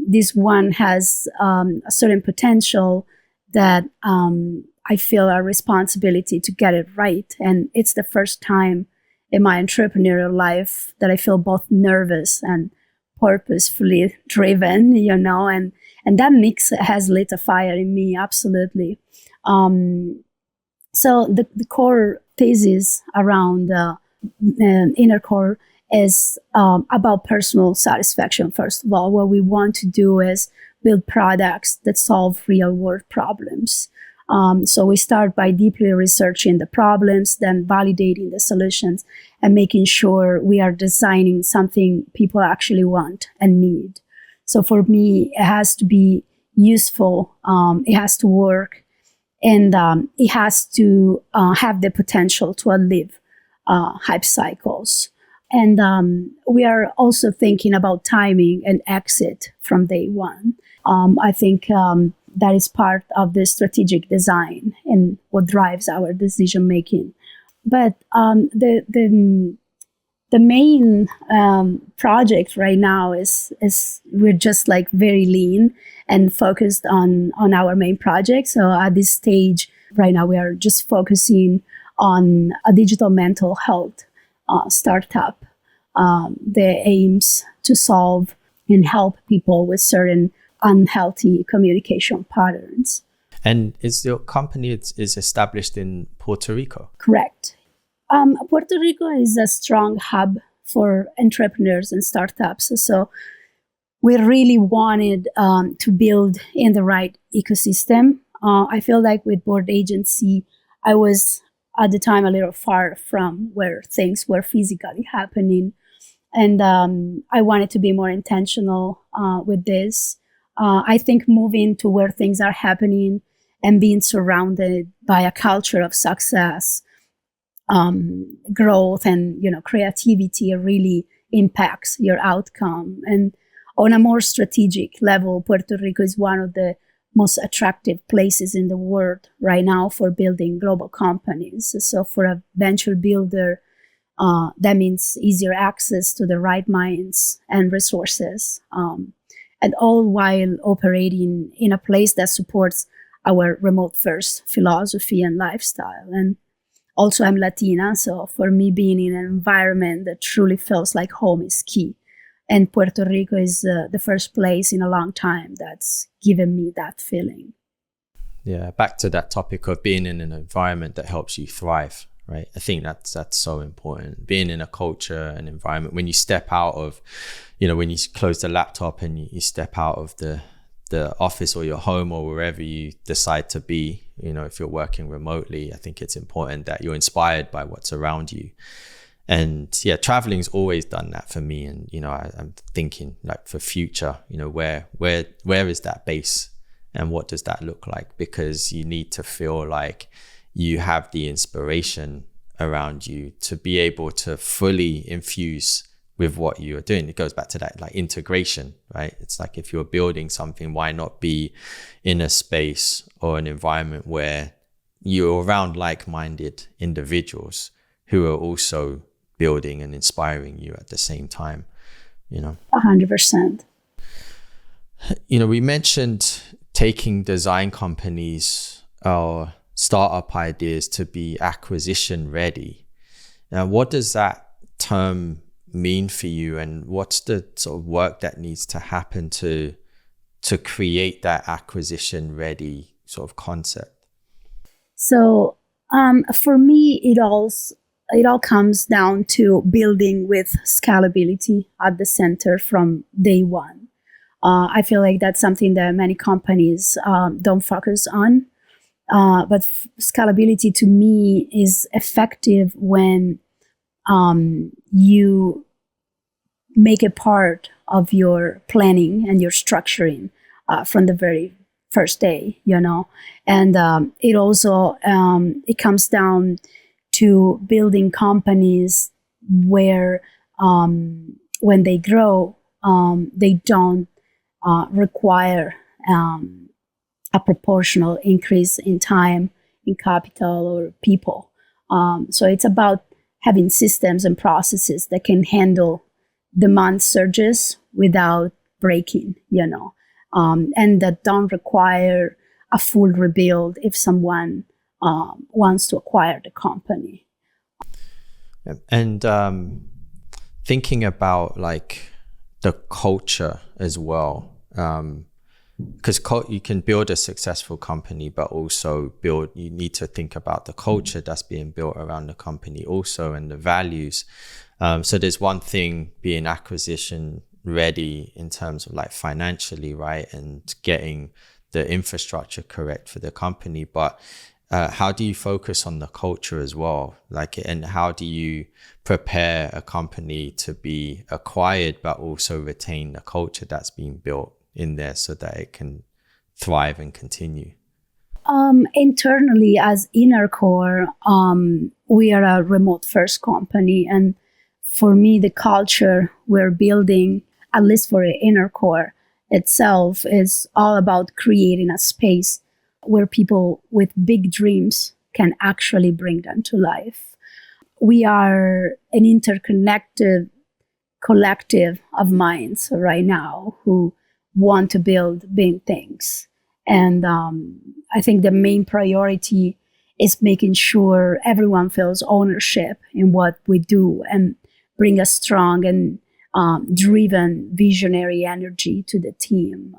this one has a certain potential that I feel a responsibility to get it right. And it's the first time in my entrepreneurial life that I feel both nervous and purposefully driven, and that mix has lit a fire in me, absolutely. So the core thesis around inner core is about personal satisfaction. First of all, what we want to do is build products that solve real world problems. So we start by deeply researching the problems, then validating the solutions, and making sure we are designing something people actually want and need. So for me, it has to be useful, it has to work, and it has to have the potential to outlive hype cycles. And we are also thinking about timing and exit from day one. I think that is part of the strategic design and what drives our decision making. But the main project right now is we're just like very lean and focused on our main project. So at this stage right now, we are just focusing on a digital mental health startup that aims to solve and help people with certain unhealthy communication patterns. And is your company is established in Puerto Rico? Correct. Puerto Rico is a strong hub for entrepreneurs and startups. So we really wanted to build in the right ecosystem. I feel like with Board Agency, I was at the time a little far from where things were physically happening. And I wanted to be more intentional with this. I think moving to where things are happening and being surrounded by a culture of success, growth, and creativity really impacts your outcome. And on a more strategic level, Puerto Rico is one of the most attractive places in the world right now for building global companies. So for a venture builder, that means easier access to the right minds and resources, and all while operating in a place that supports our remote first philosophy and lifestyle. And also, I'm Latina, so for me, being in an environment that truly feels like home is key. And Puerto Rico is the first place in a long time that's given me that feeling. Yeah, back to that topic of being in an environment that helps you thrive, right? I think that's so important. Being in a culture and environment, when you step out of, when you close the laptop and you step out of the office or your home or wherever you decide to be, if you're working remotely, I think it's important that you're inspired by what's around you. And yeah, traveling's always done that for me. And, I'm thinking like for future, where is that base and what does that look like? Because you need to feel like you have the inspiration around you to be able to fully infuse with what you're doing. It goes back to that like integration, right? It's like if you're building something, why not be in a space or an environment where you're around like-minded individuals who are also building and inspiring you at the same time, 100%. We mentioned taking design companies or startup ideas to be acquisition ready. Now, what does that term mean for you, and what's the sort of work that needs to happen to create that acquisition ready sort of concept? So for me, it all comes down to building with scalability at the center from day one. I feel like that's something that many companies don't focus on. But scalability to me is effective when you make it part of your planning and your structuring from the very first day, and it also it comes down to building companies where when they grow, they don't require a proportional increase in time, in capital, or people. So it's about having systems and processes that can handle demand surges without breaking, and that don't require a full rebuild if someone wants to acquire the company. And thinking about like the culture as well. because you can build a successful company, but also you need to think about the culture that's being built around the company also, and the values. So there's one thing being acquisition ready in terms of like financially, right, and getting the infrastructure correct for the company, but how do you focus on the culture as well? Like, and how do you prepare a company to be acquired, but also retain the culture that's being built in there so that it can thrive and continue? Internally, as Inner Core, we are a remote first company. And for me, the culture we're building, at least for Inner Core itself, is all about creating a space where people with big dreams can actually bring them to life. We are an interconnected collective of minds right now who want to build big things. And I think the main priority is making sure everyone feels ownership in what we do and bring a strong and driven visionary energy to the team.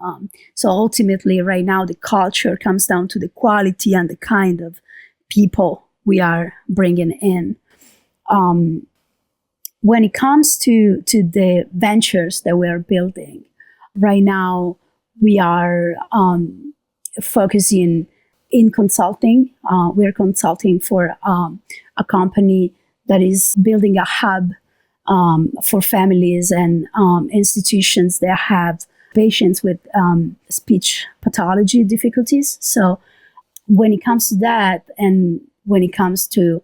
So ultimately, right now, the culture comes down to the quality and the kind of people we are bringing in. When it comes to the ventures that we are building, right now, we are focusing in consulting. We're consulting for a company that is building a hub for families and institutions that have patients with speech pathology difficulties. So when it comes to that, and when it comes to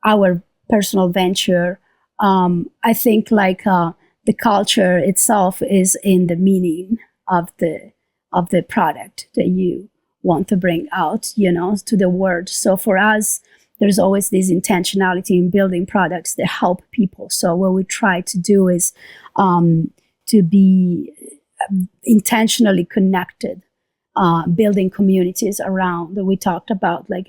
our personal venture, I think like the culture itself is in the meaning of the product that you want to bring out, to the world. So for us, there's always this intentionality in building products that help people. So what we try to do is to be intentionally connected, building communities around. We talked about like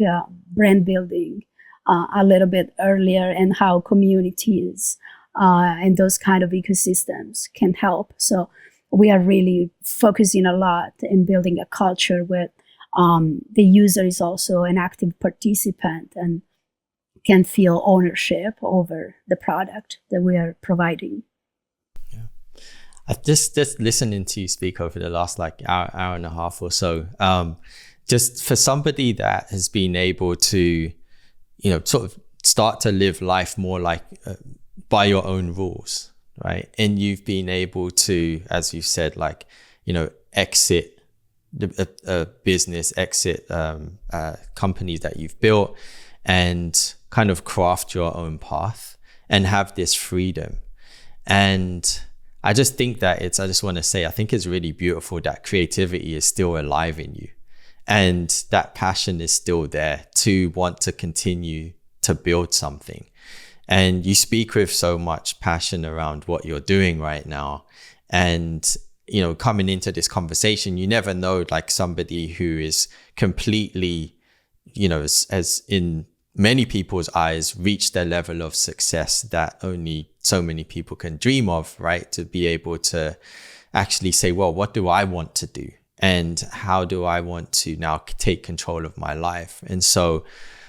brand building a little bit earlier, and how communities and those kind of ecosystems can help. So we are really focusing a lot in building a culture where the user is also an active participant and can feel ownership over the product that we are providing. Yeah, I've just listening to you speak over the last like hour and a half or so. Just for somebody that has been able to, sort of start to live life more like by your own rules, right? And you've been able to, as you said, like, exit the business, exit companies that you've built, and kind of craft your own path and have this freedom. And I just think that I just want to say, I think it's really beautiful that creativity is still alive in you, and that passion is still there to want to continue to build something. And you speak with so much passion around what you're doing right now. And coming into this conversation, you never know, like somebody who is completely, as in many people's eyes, reached their level of success that only so many people can dream of, right? To be able to actually say, well, what do I want to do? And how do I want to now take control of my life? And so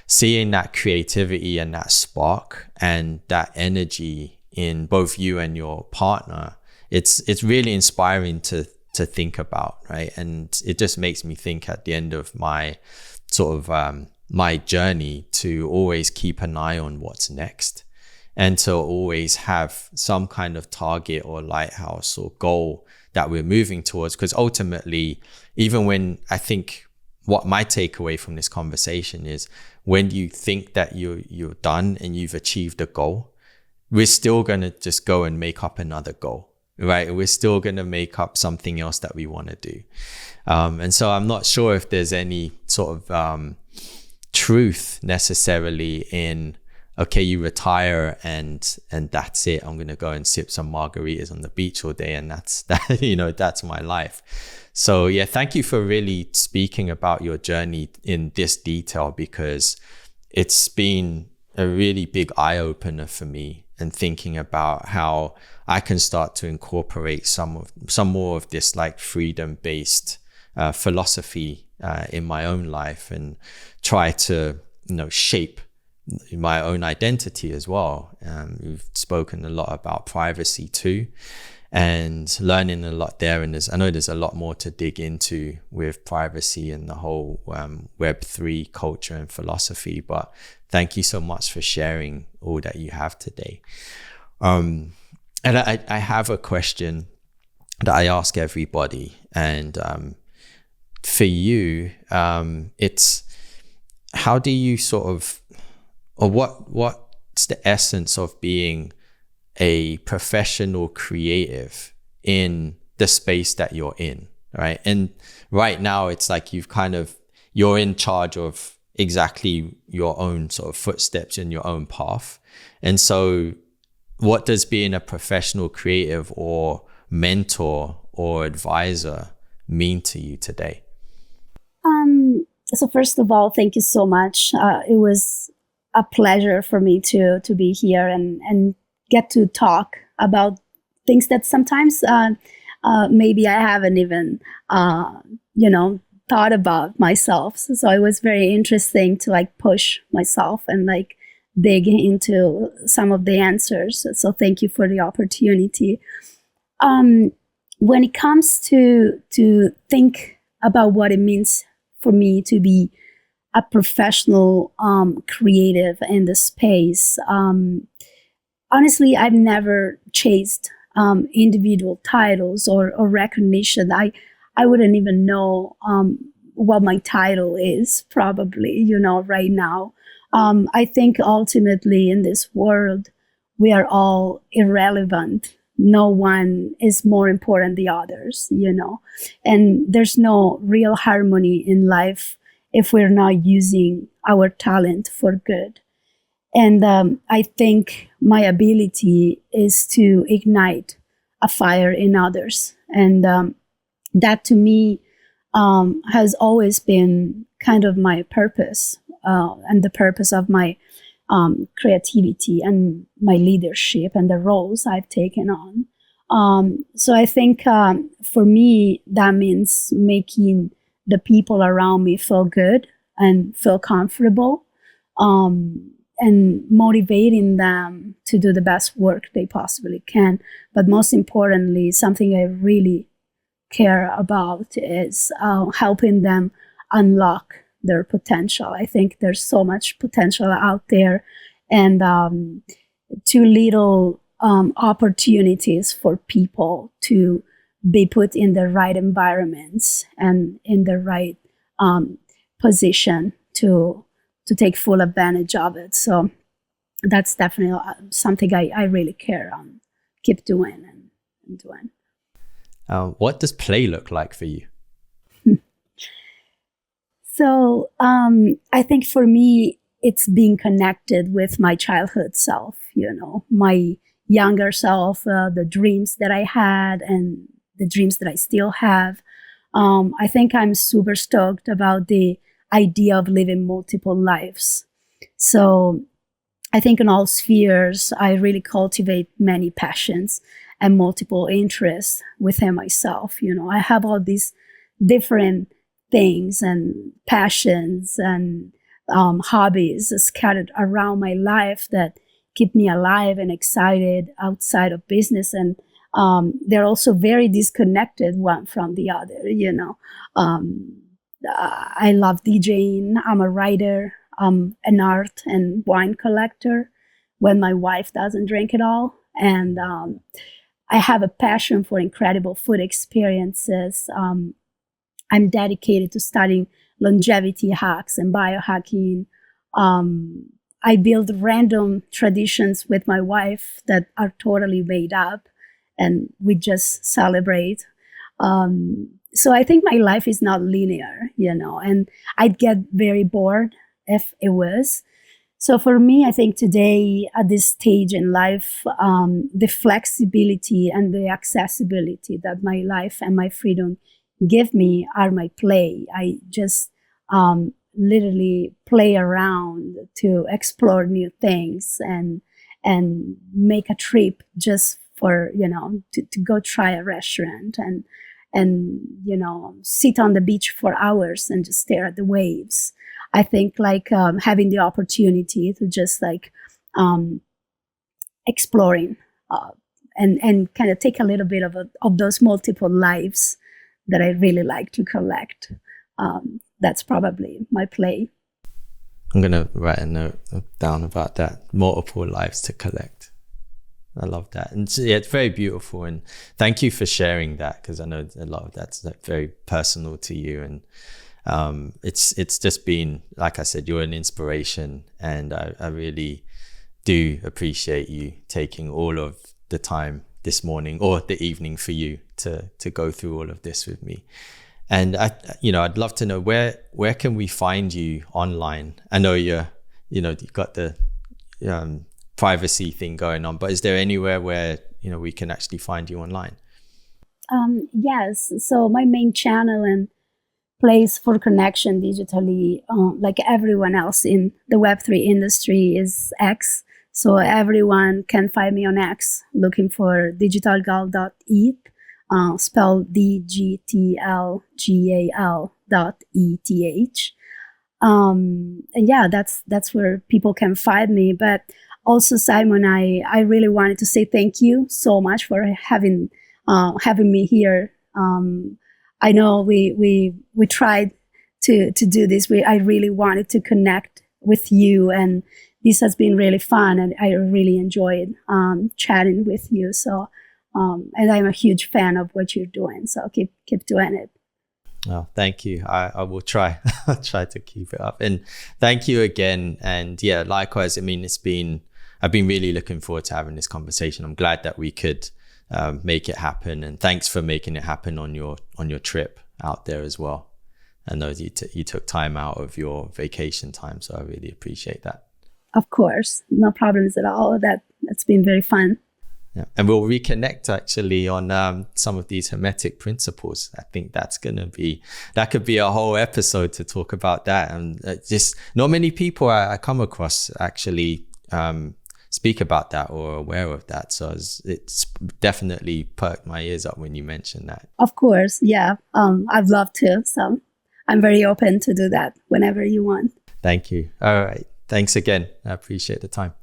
seeing that creativity and that spark and that energy in both you and your partner, it's really inspiring to think about, right? And it just makes me think at the end of my sort of my journey to always keep an eye on what's next, and to always have some kind of target or lighthouse or goal that we're moving towards. Because ultimately, even when I think what my takeaway from this conversation is, when you think that you're done and you've achieved a goal, we're still going to just go and make up another goal, right? We're still going to make up something else that we want to do. And so I'm not sure if there's any sort of truth necessarily in, okay, you retire and that's it. I'm going to go and sip some margaritas on the beach all day, and that's that's my life. So yeah, thank you for really speaking about your journey in this detail, because it's been a really big eye opener for me, and thinking about how I can start to incorporate some more of this like freedom based philosophy in my own life and try to, shape my own identity as well. We've spoken a lot about privacy too, and learning a lot there. And I know there's a lot more to dig into with privacy and the whole Web3 culture and philosophy. But thank you so much for sharing all that you have today. And I have a question that I ask everybody. And for you, it's how do you sort of, or what's the essence of being a professional creative in the space that you're in, right? And right now it's like you're in charge of exactly your own sort of footsteps in your own path. And so what does being a professional creative or mentor or advisor mean to you today? So first of all, thank you so much. It was a pleasure for me to be here and get to talk about things that sometimes maybe I haven't even thought about myself. So it was very interesting to push myself and dig into some of the answers. So thank you for the opportunity. When it comes to think about what it means for me to be a professional creative in the space, honestly, I've never chased individual titles or recognition. I wouldn't even know what my title is probably, right now. I think ultimately in this world, we are all irrelevant. No one is more important than the others, and there's no real harmony in life if we're not using our talent for good. And I think my ability is to ignite a fire in others. And that to me has always been kind of my purpose and the purpose of my creativity and my leadership and the roles I've taken on. So I think for me, that means making the people around me feel good and feel comfortable, and motivating them to do the best work they possibly can. But most importantly, something I really care about is helping them unlock their potential. I think there's so much potential out there, and too little opportunities for people to be put in the right environments and in the right position to take full advantage of it. So that's definitely something I really care on, keep doing and doing. What does play look like for you? So I think for me, it's being connected with my childhood self, my younger self, the dreams that I had and the dreams that I still have. I think I'm super stoked about the idea of living multiple lives. So I think in all spheres, I really cultivate many passions and multiple interests within myself. I have all these different things and passions and hobbies scattered around my life that keep me alive and excited outside of business. And they're also very disconnected one from the other, I love DJing. I'm a writer. I'm an art and wine collector when my wife doesn't drink at all. And I have a passion for incredible food experiences. I'm dedicated to studying longevity hacks and biohacking. I build random traditions with my wife that are totally made up, and we just celebrate. So I think my life is not linear, and I'd get very bored if it was. So for me, I think today at this stage in life, the flexibility and the accessibility that my life and my freedom give me are my play. I just literally play around to explore new things and make a trip just for, to go try a restaurant and sit on the beach for hours and just stare at the waves. I think like having the opportunity to just like exploring and kind of take a little bit of those multiple lives that I really like to collect. That's probably my play. I'm going to write a note down about that. Multiple lives to collect. I love that. And so, yeah, it's very beautiful. And thank you for sharing that, because I know a lot of that's very personal to you. And it's just been, like I said, you're an inspiration. And I really do appreciate you taking all of the time this morning or the evening for you to go through all of this with me. And I'd love to know where can we find you online? I know you've got the privacy thing going on, but is there anywhere where we can actually find you online? Yes. So my main channel and place for connection digitally, like everyone else in the Web3 industry, is X. So everyone can find me on X looking for digitalgal.eth. Spelled DGTLGAL.eth. And yeah, that's where people can find me. But also, Simon, I really wanted to say thank you so much for having me here. I know we tried to do this. I really wanted to connect with you, and this has been really fun, and I really enjoyed chatting with you. So. And I'm a huge fan of what you're doing. So keep doing it. Oh, thank you. I will try. I'll try to keep it up. And thank you again. And yeah, likewise. I mean, I've been really looking forward to having this conversation. I'm glad that we could make it happen. And thanks for making it happen on your trip out there as well. I know you took time out of your vacation time, so I really appreciate that. Of course, no problems at all. That's been very fun. Yeah. And we'll reconnect actually on some of these hermetic principles. I think that could be a whole episode to talk about that. And just not many people I come across actually speak about that or are aware of that. So it's definitely perked my ears up when you mentioned that. Of course. Yeah. I'd love to. So I'm very open to do that whenever you want. Thank you. All right. Thanks again. I appreciate the time.